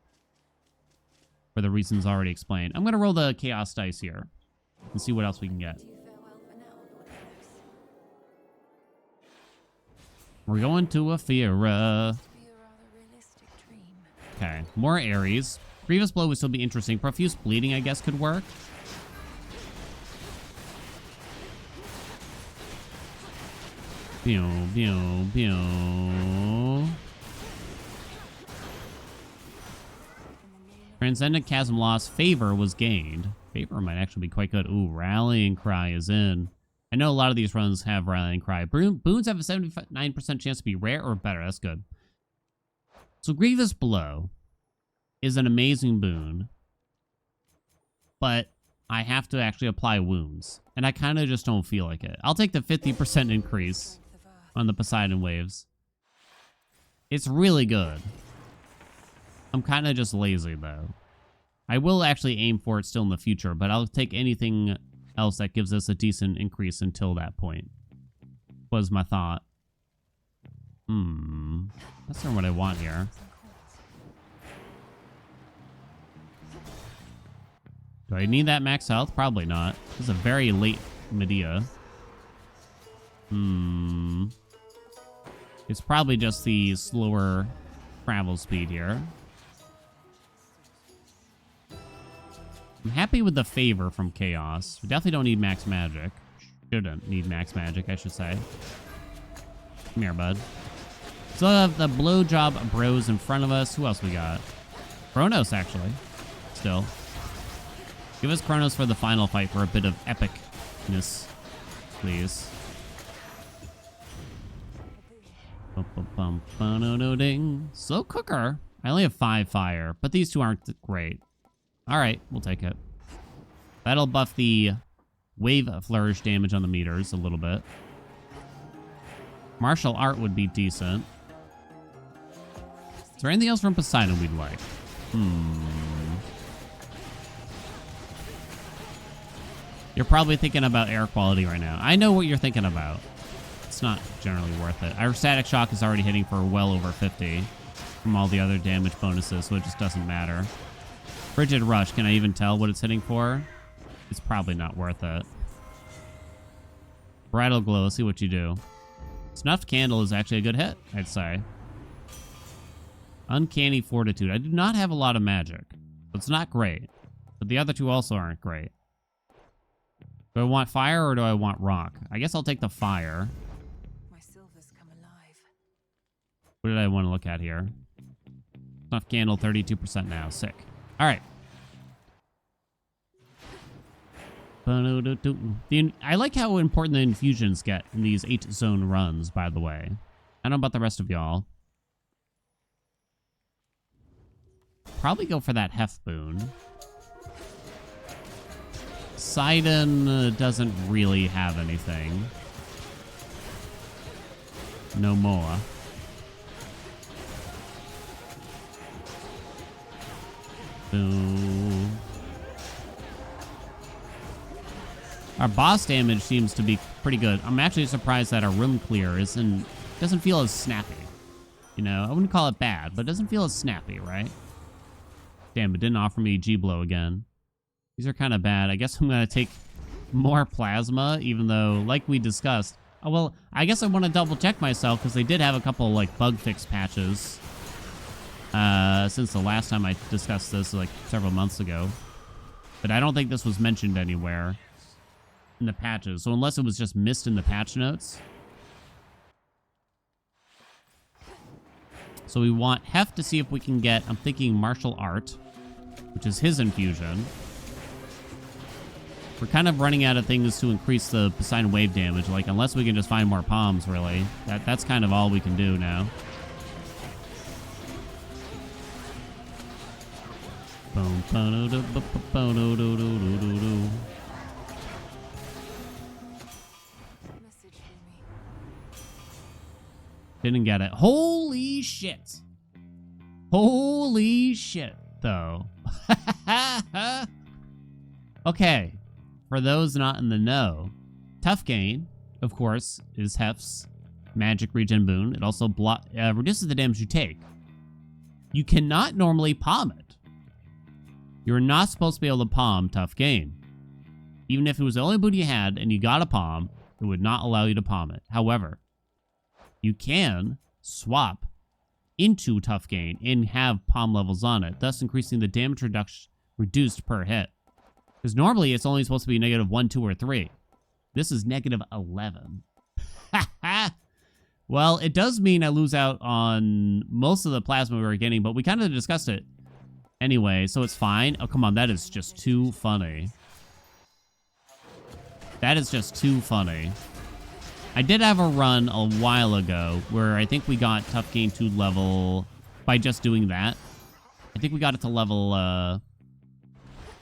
For the reasons already explained. I'm going to roll the Chaos dice here and see what else we can get. We're going to Aphira. Okay, more Ares. Grievous Blow would still be interesting. Profuse Bleeding, I guess, could work. Pew, pew, pew. Transcendent Chasm lost. Favor was gained. Favor might actually be quite good. Ooh, Rallying Cry is in. I know a lot of these runs have Rallying Cry. Boons have a 79% chance to be rare or better. That's good. So Grievous Blow is an amazing boon, but I have to actually apply wounds, and I kind of just don't feel like it. I'll take the 50% increase on the Poseidon Waves. It's really good. I'm kind of just lazy, though. I will actually aim for it still in the future, but I'll take anything else that gives us a decent increase until that point. Was my thought. That's not what I want here. Do I need that max health? Probably not. This is a very late Medea. It's probably just the slower travel speed here. I'm happy with the favor from Chaos. We definitely don't need max magic. Shouldn't need max magic, I should say. Come here, bud. Still have the blowjob bros in front of us. Who else we got? Kronos, actually. Still. Give us Kronos for the final fight for a bit of epicness, please. Slow cooker. I only have 5 fire, but these two aren't great. All right, we'll take it. That'll buff the wave flourish damage on the meters a little bit. Martial art would be decent. Is there anything else from Poseidon we'd like? You're probably thinking about air quality right now. I know what you're thinking about. It's not generally worth it. Our static shock is already hitting for well over 50 from all the other damage bonuses, so it just doesn't matter. Frigid Rush, can I even tell what it's hitting for? It's probably not worth it. Bridal Glow, let's see what you do. Snuffed Candle is actually a good hit, I'd say. Uncanny Fortitude. I do not have a lot of magic. It's not great, but the other two also aren't great. Do I want fire or do I want rock? I guess I'll take the fire. My silver's come alive. What did I want to look at here? Snuff Candle, 32% now. Sick. All right. I like how important the infusions get in these 8-zone runs, by the way. I don't know about the rest of y'all. Probably go for that Hef boon. Poseidon doesn't really have anything. No more. Boo. Our boss damage seems to be pretty good. I'm actually surprised that our room clear doesn't feel as snappy. You know, I wouldn't call it bad, but it doesn't feel as snappy, right? Damn, it didn't offer me G-Blow again. These are kind of bad. I guess I'm going to take more plasma, even though, like we discussed... Oh, well, I guess I want to double-check myself, because they did have a couple, like, bug fix patches since the last time I discussed this, like, several months ago. But I don't think this was mentioned anywhere in the patches. So unless it was just missed in the patch notes... So we want Hef to see if we can get, I'm thinking martial art, which is his infusion. We're kind of running out of things to increase the Poseidon wave damage, like unless we can just find more palms, really. That's kind of all we can do now. Didn't get it. Holy shit. Holy shit, though. Okay. For those not in the know, Tough Gain, of course, is Hef's magic regen boon. It also reduces the damage you take. You cannot normally palm it. You're not supposed to be able to palm Tough Gain. Even if it was the only boon you had and you got a palm, it would not allow you to palm it. However, you can swap into Tough Gain and have palm levels on it, thus increasing the damage reduced per hit. Because normally it's only supposed to be negative 1, 2, or 3. This is negative 11. Well, it does mean I lose out on most of the plasma we were getting, but we kind of discussed it anyway, so it's fine. Oh, come on, that is just too funny. That is just too funny. I did have a run a while ago where I think we got Tough Gain to level by just doing that. I think we got it to level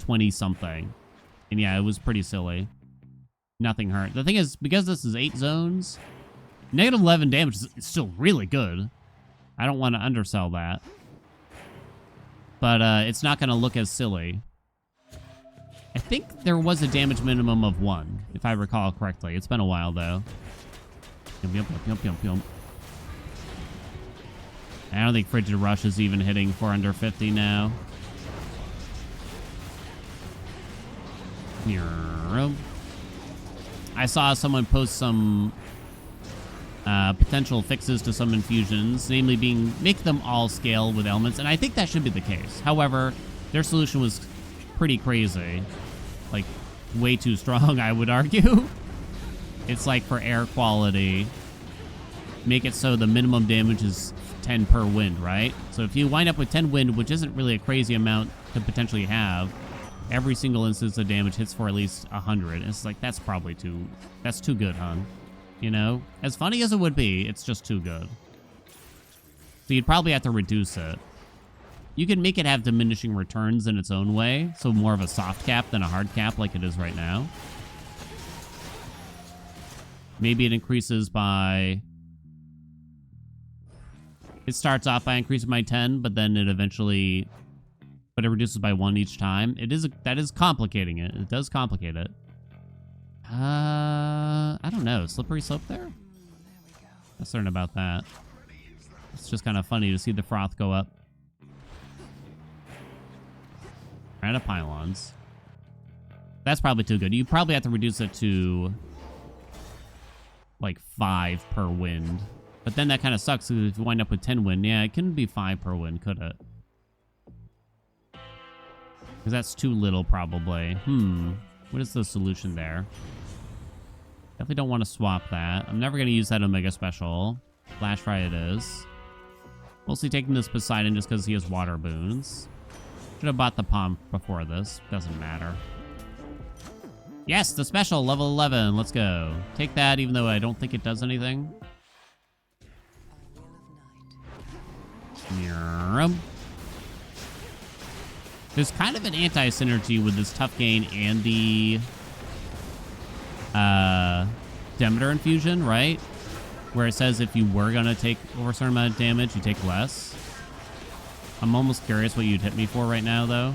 20-something. And yeah, it was pretty silly. Nothing hurt. The thing is, because this is 8 zones, negative 11 damage is still really good. I don't want to undersell that. But it's not going to look as silly. I think there was a damage minimum of 1, if I recall correctly. It's been a while, though. I don't think Frigid Rush is even hitting for under 50 now. I saw someone post some potential fixes to some infusions, namely make them all scale with elements, and I think that should be the case. However, their solution was pretty crazy. Like, way too strong, I would argue. It's like for air quality, make it so the minimum damage is 10 per wind, right? So if you wind up with 10 wind, which isn't really a crazy amount to potentially have, every single instance of damage hits for at least 100. It's like, that's too good, hon. You know? As funny as it would be, it's just too good. So you'd probably have to reduce it. You can make it have diminishing returns in its own way, so more of a soft cap than a hard cap like it is right now. Maybe it increases by... It starts off by increasing by 10, but then it eventually... But it reduces by 1 each time. That is complicating it. It does complicate it. I don't know. Slippery slope there? There we go. Not certain about that. It's just kind of funny to see the froth go up. Right up pylons. That's probably too good. You probably have to reduce it to like 5 per wind. But then that kind of sucks if you wind up with 10 wind. Yeah, it couldn't be 5 per wind, could it? Because that's too little, probably. What is the solution there? Definitely don't want to swap that. I'm never going to use that Omega Special. Flash Fry it is. Mostly taking this Poseidon just because he has water boons. Should have bought the Palm before this. Doesn't matter. Yes, the special, level 11. Let's go. Take that, even though I don't think it does anything. There's kind of an anti-synergy with this Tough Gain and the Demeter infusion, right? Where it says if you were going to take over a certain amount of damage, you take less. I'm almost curious what you'd hit me for right now, though.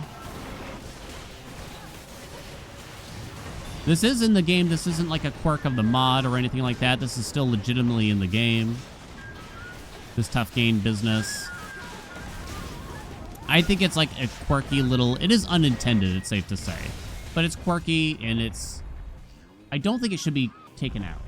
This is in the game. This isn't like a quirk of the mod or anything like that. This is still legitimately in the game. This Tough Gain business. I think it's like a quirky little... It is unintended, it's safe to say. But it's quirky, and it's... I don't think it should be taken out.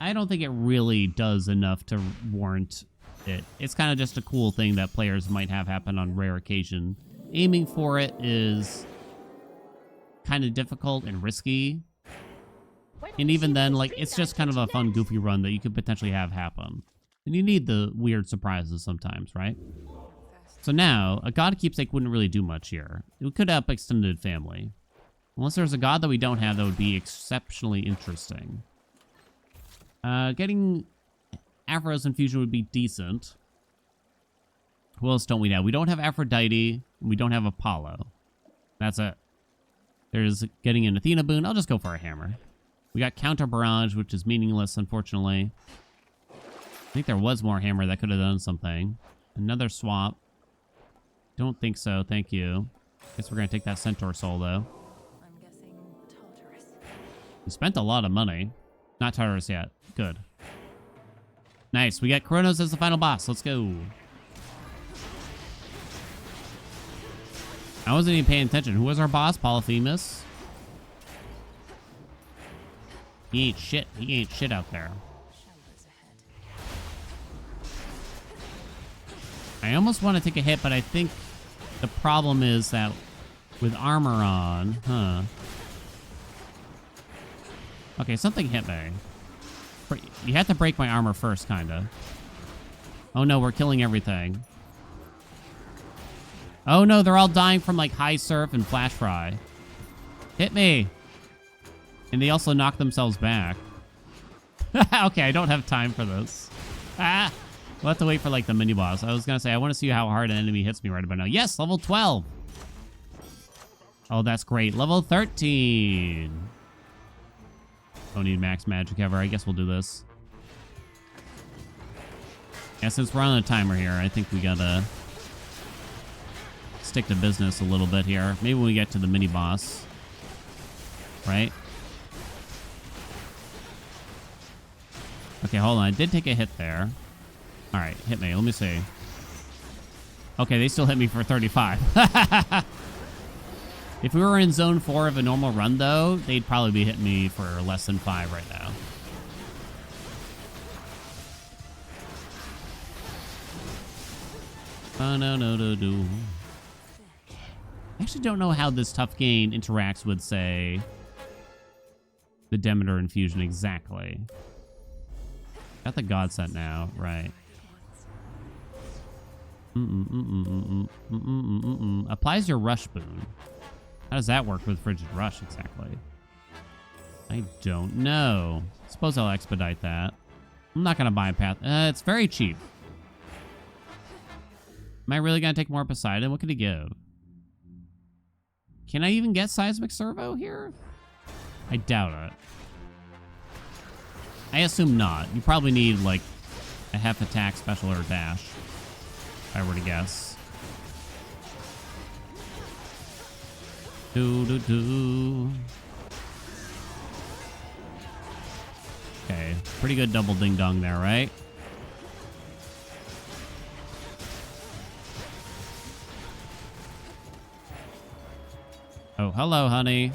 I don't think it really does enough to warrant it. It's kind of just a cool thing that players might have happen on rare occasion. Aiming for it is kind of difficult and risky. And even then, like, it's just kind of a fun, goofy run that you could potentially have happen. And you need the weird surprises sometimes, right? So now, a god keepsake wouldn't really do much here. We could up extended family. Unless there's a god that we don't have that would be exceptionally interesting. Getting Aphrodite's infusion would be decent. Who else don't we have? We don't have Aphrodite. We don't have Apollo. That's it. There's getting an Athena boon. I'll just go for a hammer. We got counter barrage, which is meaningless, unfortunately. I think there was more hammer that could have done something. Another swap. Don't think so. Thank you. Guess we're going to take that Centaur soul, though. I'm guessing Tartarus. We spent a lot of money. Not Tartarus yet. Good. Nice. We got Kronos as the final boss. Let's go. I wasn't even paying attention. Who was our boss? Polyphemus? He ain't shit. He ain't shit out there. Shadows ahead. I almost want to take a hit, but I think the problem is that with armor on, Okay, something hit me. You have to break my armor first, kinda. Oh no, we're killing everything. Oh no, they're all dying from like high surf and flash fry. Hit me. And they also knock themselves back. Okay, I don't have time for this. Ah! We'll have to wait for like the mini boss. I was gonna say, I want to see how hard an enemy hits me right about now. Yes, level 12. Oh, that's great. Level 13. Don't need max magic ever. I guess we'll do this. Yeah, since we're on a timer here, I think we gotta stick to business a little bit here. Maybe when we get to the mini boss. Right? Okay, hold on. I did take a hit there. Alright, hit me. Let me see. Okay, they still hit me for 35. If we were in zone 4 of a normal run, though, they'd probably be hitting me for less than 5 right now. I actually don't know how this tough gain interacts with, say, the Demeter infusion exactly. Got the God Scent now, right. Applies your rush boon. How does that work with Frigid Rush exactly? I don't know. Suppose I'll expedite that. I'm not going to buy a path. It's very cheap. Am I really going to take more Poseidon? What could he give? Can I even get Seismic Servo here? I doubt it. I assume not. You probably need, like, a half attack, special, or dash. If I were to guess. Okay, pretty good double ding-dong there, right? Oh, hello, honey.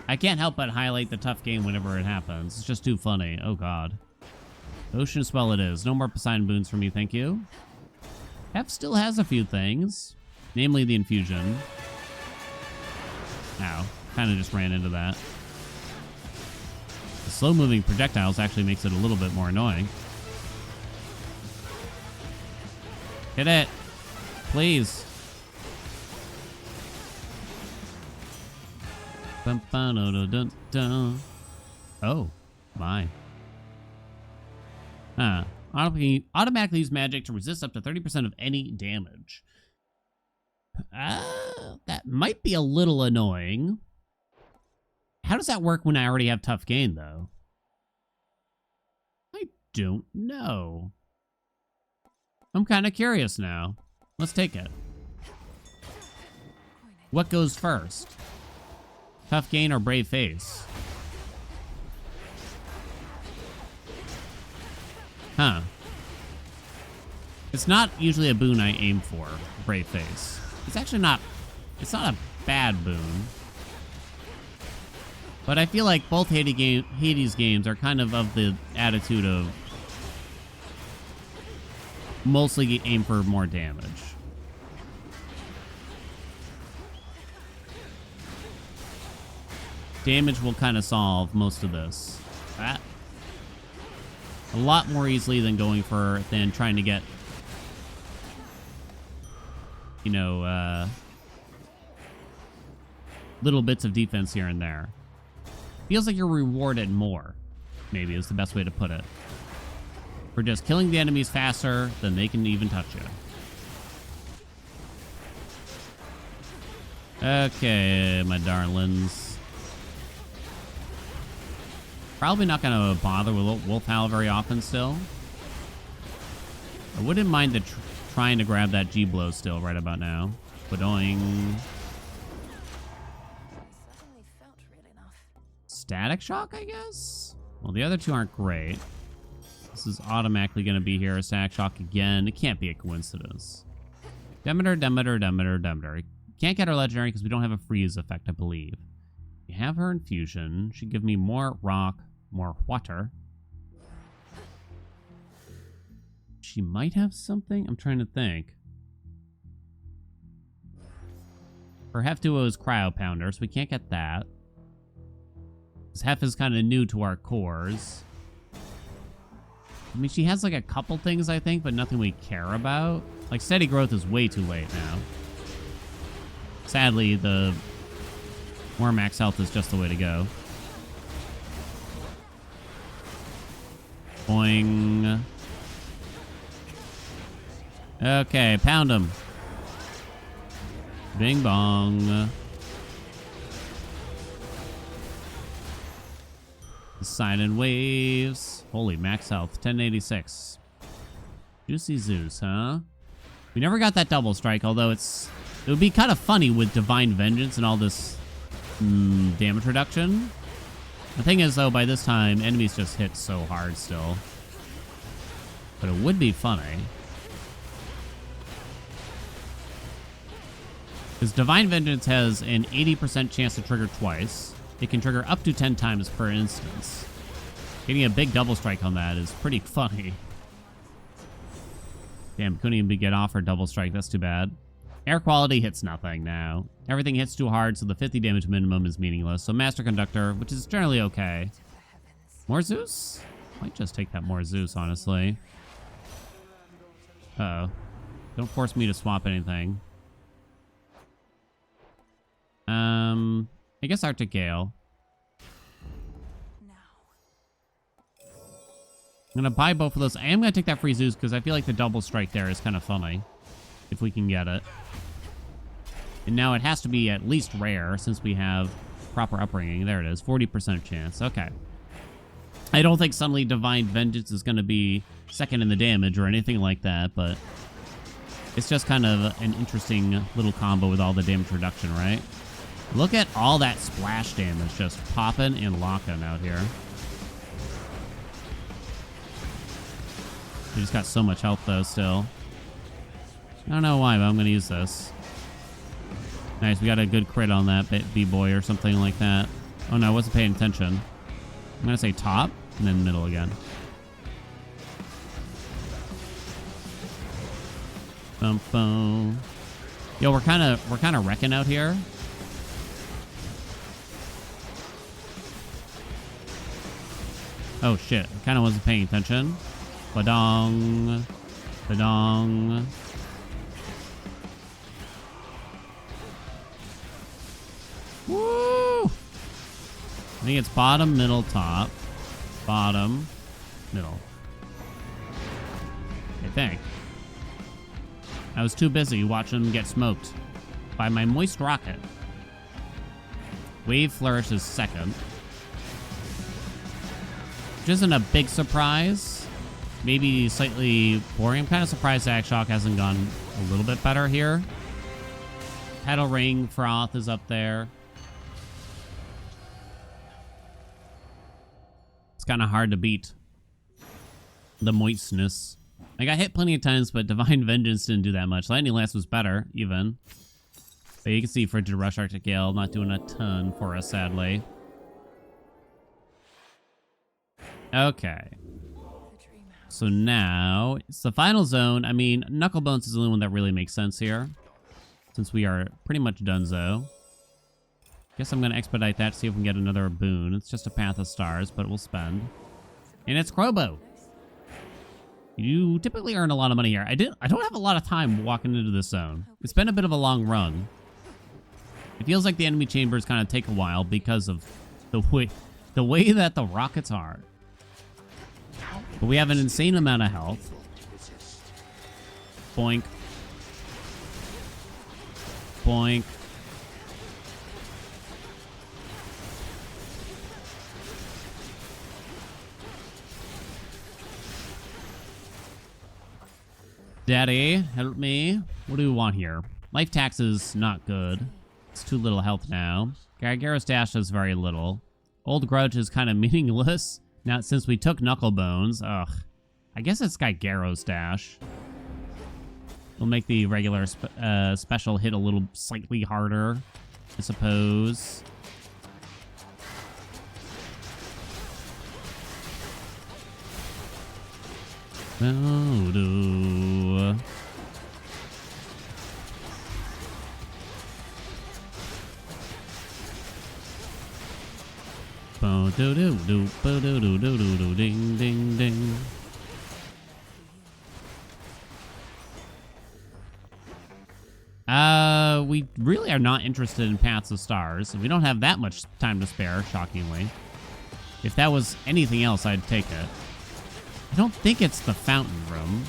I can't help but highlight the tough game whenever it happens. It's just too funny. Oh, God. Ocean Swell it is. No more Poseidon boons for me, thank you. Hef still has a few things. Namely the infusion. Ow. Kind of just ran into that. The slow-moving projectiles actually makes it a little bit more annoying. Hit it. Please. Oh, my. Huh. Automatically use magic to resist up to 30% of any damage. That might be a little annoying. How does that work when I already have tough gain, though? I don't know. I'm kind of curious now. Let's take it. What goes first? Tough gain or brave face? Huh. It's not usually a boon I aim for, brave face. It's actually not, it's not a bad boon. But I feel like both Hades games are kind of the attitude of mostly aim for more damage. Damage will kind of solve most of this. a lot more easily than trying to get, you know, little bits of defense here and there. Feels like you're rewarded more, maybe is the best way to put it, for just killing the enemies faster than they can even touch you. Okay, my darlings. Probably not going to bother with Wolf Howl very often still. I wouldn't mind trying to grab that G-Blow still right about now. Badoing. Certainly felt real enough. Static Shock, I guess? Well, the other two aren't great. This is automatically going to be here. Static Shock again. It can't be a coincidence. Demeter, Demeter, Demeter, Demeter. Can't get her legendary because we don't have a freeze effect, I believe. We have her infusion. Should give me more rock, more water. She might have something. I'm trying to think. Her Hef Duo is Cryo Pounder, so we can't get that. This Hef is kind of new to our cores. I mean, she has like a couple things, I think, but nothing we care about. Like, Steady Growth is way too late now. Sadly, the more max health is just the way to go. Boing. Okay, pound him. Bing bong. Silent waves. Holy, max health. 1086. Juicy Zeus, huh? We never got that double strike, although it would be kind of funny with Divine Vengeance and all this damage reduction. The thing is, though, by this time, enemies just hit so hard still. But it would be funny. Because Divine Vengeance has an 80% chance to trigger twice. It can trigger up to 10 times per instance. Getting a big double strike on that is pretty funny. Damn, couldn't even get off her double strike. That's too bad. Air quality hits nothing now. Everything hits too hard, so the 50 damage minimum is meaningless. So Master Conductor, which is generally okay. More Zeus? Might just take that more Zeus, honestly. Uh-oh. Don't force me to swap anything. I guess Arctic Gale. I'm gonna buy both of those. I am gonna take that free Zeus because I feel like the double strike there is kind of funny. If we can get it. And now it has to be at least rare since we have proper upbringing. There it is. 40% chance. Okay. I don't think suddenly Divine Vengeance is gonna be second in the damage or anything like that, but it's just kind of an interesting little combo with all the damage reduction, right? Look at all that splash damage just popping and locking out here. We just got so much health, though, still. I don't know why, but I'm going to use this. Nice, we got a good crit on that B-boy or something like that. Oh, no, I wasn't paying attention. I'm going to say top and then middle again. Bum, bum. Yo, we're kind of wrecking out here. Oh, shit. I kind of wasn't paying attention. Badong. Badong. Woo! I think it's bottom, middle, top. Bottom, middle. I think. I was too busy watching them get smoked by my moist rocket. Wave Flourish is second. Which isn't a big surprise. Maybe slightly boring. I'm kind of surprised that Shock hasn't gone a little bit better here. Petal Ring Froth is up there. It's kind of hard to beat the moistness. I got hit plenty of times, but Divine Vengeance didn't do that much. Lightning Lance was better, even. But you can see Frigid Rush, Arctic Gale not doing a ton for us, sadly. Okay. So now, it's the final zone. I mean, Knucklebones is the only one that really makes sense here. Since we are pretty much donezo. Guess I'm going to expedite that to see if we can get another boon. It's just a Path of Stars, but we'll spend. And it's Crobo. You typically earn a lot of money here. I don't have a lot of time walking into this zone. It's been a bit of a long run. It feels like the enemy chambers kind of take a while because of the way that the rockets are. But we have an insane amount of health. Boink. Boink. Daddy, help me. What do we want here? Life tax is not good. It's too little health now. Gargaro's dash is very little. Old grudge is kind of meaningless. Now, since we took Knucklebones, ugh. I guess it's Gargaro's dash. We'll make the regular special hit a little slightly harder, I suppose. Oh, do. Bo do do do bo do do do do do ding ding ding. We really are not interested in Paths of Stars. We don't have that much time to spare, shockingly. If that was anything else, I'd take it. I don't think it's the fountain room.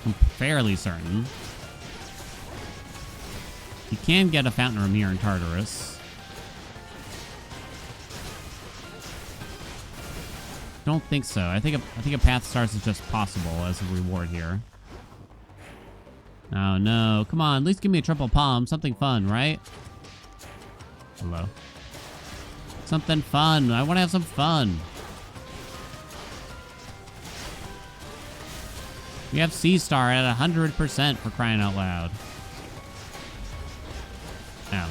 I'm fairly certain. You can get a fountain room here in Tartarus. Don't think so. I think a Path of Stars is just possible as a reward here. Oh no, come on, at least give me a triple palm. Something fun, right? Hello. Something fun. I want to have some fun. We have C-Star at 100% for crying out loud. Ow.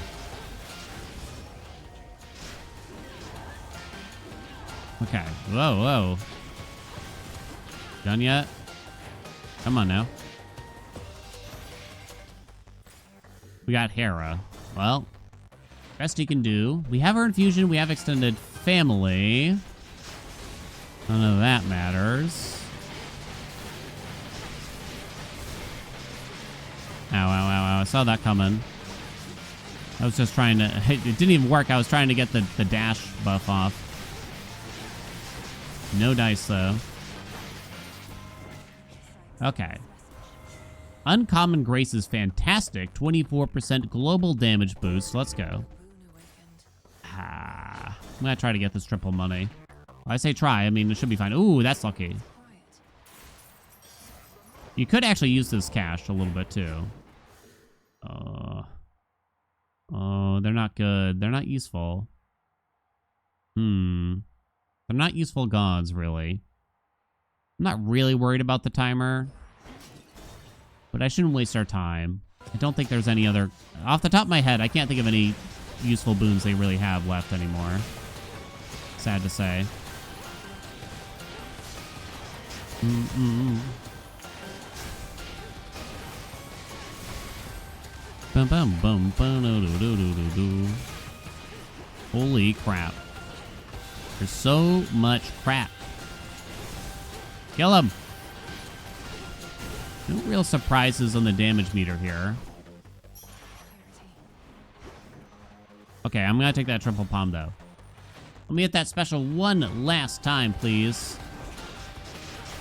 Okay. Whoa, whoa. Done yet? Come on now. We got Hera. Well, best he can do. We have our infusion. We have extended family. None of that matters. Ow, ow, ow, ow. I saw that coming. I was just trying to... It didn't even work. I was trying to get the dash buff off. No dice, though. Okay. Uncommon Grace is fantastic. 24% global damage boost. Let's go. I'm going to try to get this triple money. Well, I say try. I mean, it should be fine. Ooh, that's lucky. You could actually use this cash a little bit, too. Oh, they're not good. They're not useful. They're not useful gods, really. I'm not really worried about the timer. But I shouldn't waste our time. I don't think there's any other... Off the top of my head, I can't think of any useful boons they really have left anymore. Sad to say. Bum bum bum bum do do do do do. Holy crap. There's so much crap. Kill him! No real surprises on the damage meter here. Okay, I'm gonna take that triple palm, though. Let me hit that special one last time, please.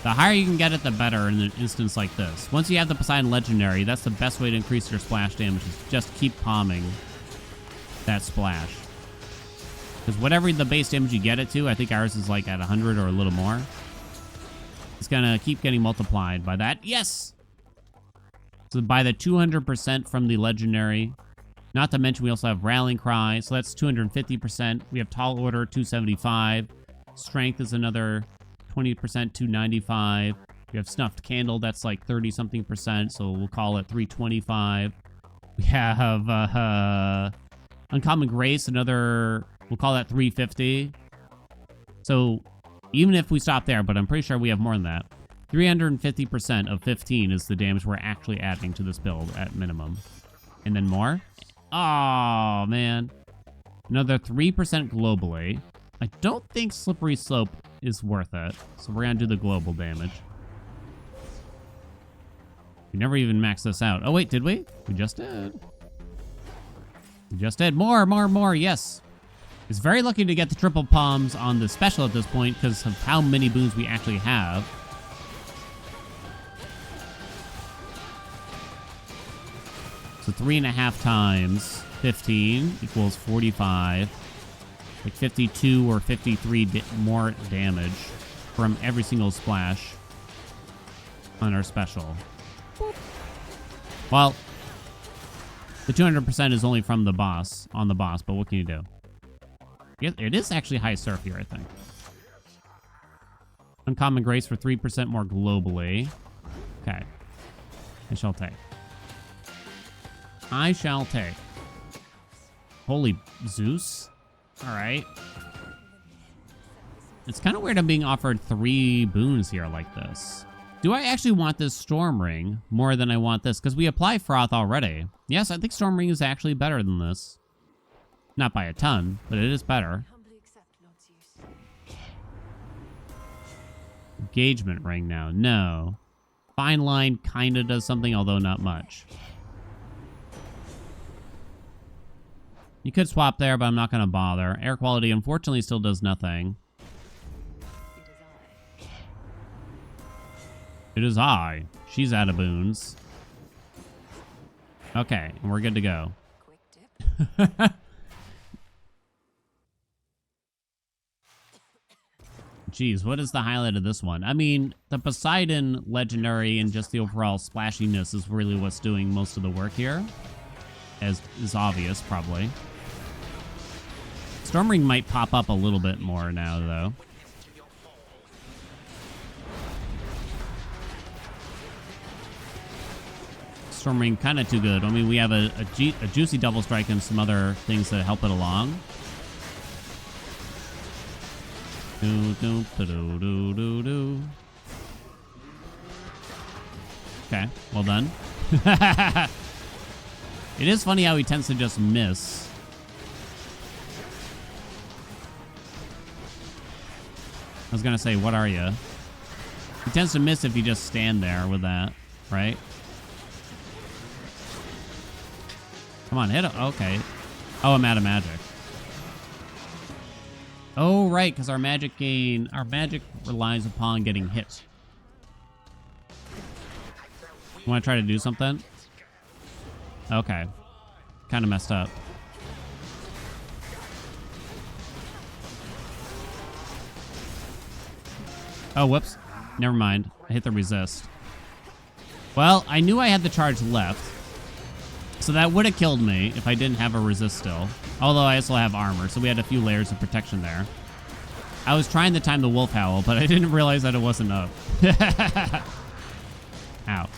The higher you can get it, the better in an instance like this. Once you have the Poseidon Legendary, that's the best way to increase your splash damage, is just keep palming that splash. Because whatever the base damage you get it to, I think ours is like at 100 or a little more. It's gonna keep getting multiplied by that. Yes! So by the 200% from the Legendary. Not to mention we also have Rallying Cry, so that's 250%. We have Tall Order, 275. Strength is another 20%, 295. We have Snuffed Candle, that's like 30-something%, so we'll call it 325. We have Uncommon Grace, another, we'll call that 350. So even if we stop there, but I'm pretty sure we have more than that. 350% of 15 is the damage we're actually adding to this build at minimum. And then more? Oh, man. Another 3% globally. I don't think Slippery Slope is worth it, so we're gonna do the global damage. We never even maxed this out. Oh, wait, did we? We just did. We just did. More. Yes. It's very lucky to get the triple palms on the special at this point because of how many boons we actually have. So 3.5 times 15 equals 45. Like 52 or 53 more damage from every single splash on our special. Well, the 200% is only from the boss, on the boss, but what can you do? It is actually high surf here, I think. Uncommon Grace for 3% more globally. Okay. I shall take. I shall take. Holy Zeus. All right. It's kind of weird I'm being offered 3 boons here like this. Do I actually want this Storm Ring more than I want this? Because we apply Froth already. Yes, I think Storm Ring is actually better than this. Not by a ton, but it is better. Engagement Ring now. No. Fine Line kind of does something, although not much. You could swap there, but I'm not going to bother. Air Quality, unfortunately, still does nothing. It is I. She's out of boons. Okay, and we're good to go. Quick dip. Jeez, what is the highlight of this one? I mean, the Poseidon legendary and just the overall splashiness is really what's doing most of the work here. As is obvious, probably. Storm Ring might pop up a little bit more now, though. Storm Ring kind of too good. I mean, we have a juicy double strike and some other things that help it along. Okay, well done. It is funny how he tends to just miss. I was gonna say, what are you? He tends to miss if you just stand there with that, right? Come on, hit him. Okay. Oh, I'm out of magic. Oh, right, because our magic relies upon getting hit. You want to try to do something? Okay. Kind of messed up. Oh, whoops. Never mind. I hit the resist. Well, I knew I had the charge left. So that would have killed me if I didn't have a resist still. Although I still have armor, so we had a few layers of protection there. I was trying to time the wolf howl, but I didn't realize that it wasn't up. Ow.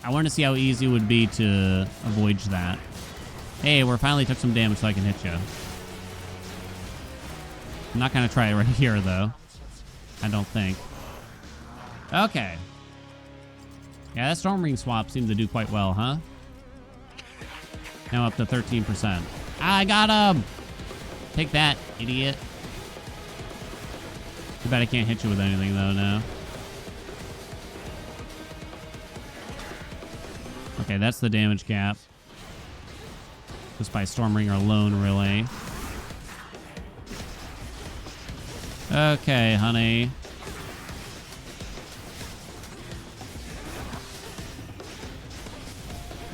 I want to see how easy it would be to avoid that. Hey, we finally took some damage so I can hit you. I'm not going to try it right here, though. I don't think. Okay. Yeah, that Storm Ring swap seemed to do quite well, huh? Now up to 13%. I got him! Take that, idiot. Too bad I can't hit you with anything, though, now. Okay, that's the damage cap. Just by Storm Ring alone, really. Okay, honey.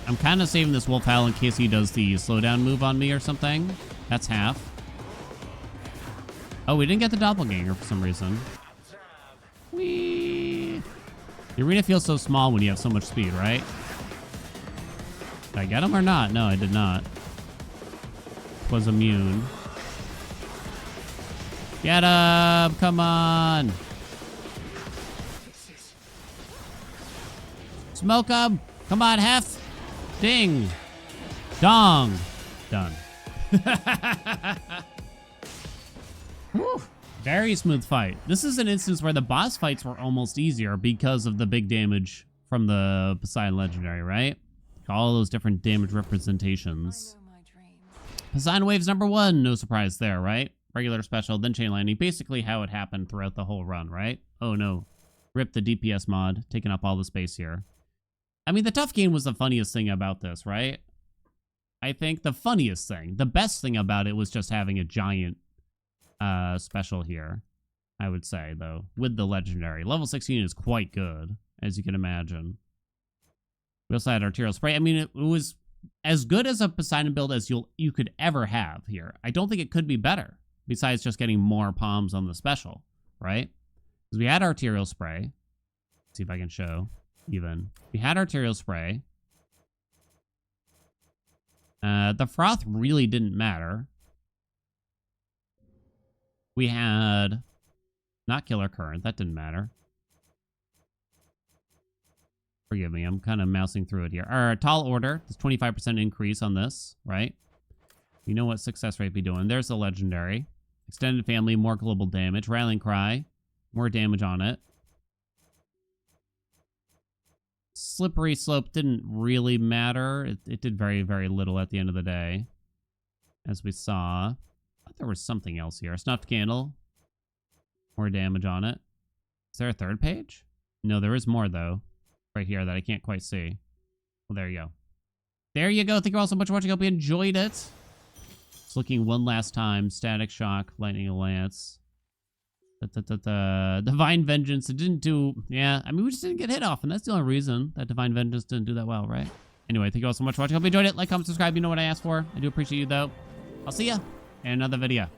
I'm kind of saving this Wolf Howl in case he does the slowdown move on me or something. That's half. Oh, we didn't get the doppelganger for some reason. Whee! The arena feels so small when you have so much speed, right? Did I get him or not? No, I did not. Was immune. Get him! Come on! Smoke him! Come on, Hef! Ding! Dong! Done. Whew. Very smooth fight. This is an instance where the boss fights were almost easier because of the big damage from the Poseidon Legendary, right? All those different damage representations. Poseidon Waves #1, no surprise there, right? regular special, then chain lightning. Basically how it happened throughout the whole run, right? Oh no. Rip the DPS mod, taking up all the space here. I mean, the tough game was the funniest thing about this, right? I think the funniest thing, the best thing about it was just having a giant special here, I would say, though, with the legendary. Level 16 is quite good, as you can imagine. We also had arterial spray. I mean, it was as good as a Poseidon build as you could ever have here. I don't think it could be better, besides just getting more palms on the special, right? Because we had arterial spray. Let's see if I can show even. We had arterial spray. The froth really didn't matter. We had not killer current. That didn't matter. Forgive me. I'm kind of mousing through it here. Our tall order. There's 25% increase on this, right? You know what success rate be doing. There's the legendary. Extended family, more global damage. Rallying cry, more damage on it. Slippery slope didn't really matter. It did very, very little at the end of the day. As we saw. I thought there was something else here. A snuffed candle. More damage on it. Is there a third page? No, there is more, though. Right here that I can't quite see. Well, there you go. There you go. Thank you all so much for watching. I hope you enjoyed it. Just looking one last time. Static Shock, Lightning Lance. Divine Vengeance. It didn't do... Yeah, I mean, we just didn't get hit off, and that's the only reason that Divine Vengeance didn't do that well, right? Anyway, thank you all so much for watching. I hope you enjoyed it. Like, comment, subscribe. You know what I asked for. I do appreciate you, though. I'll see ya in another video.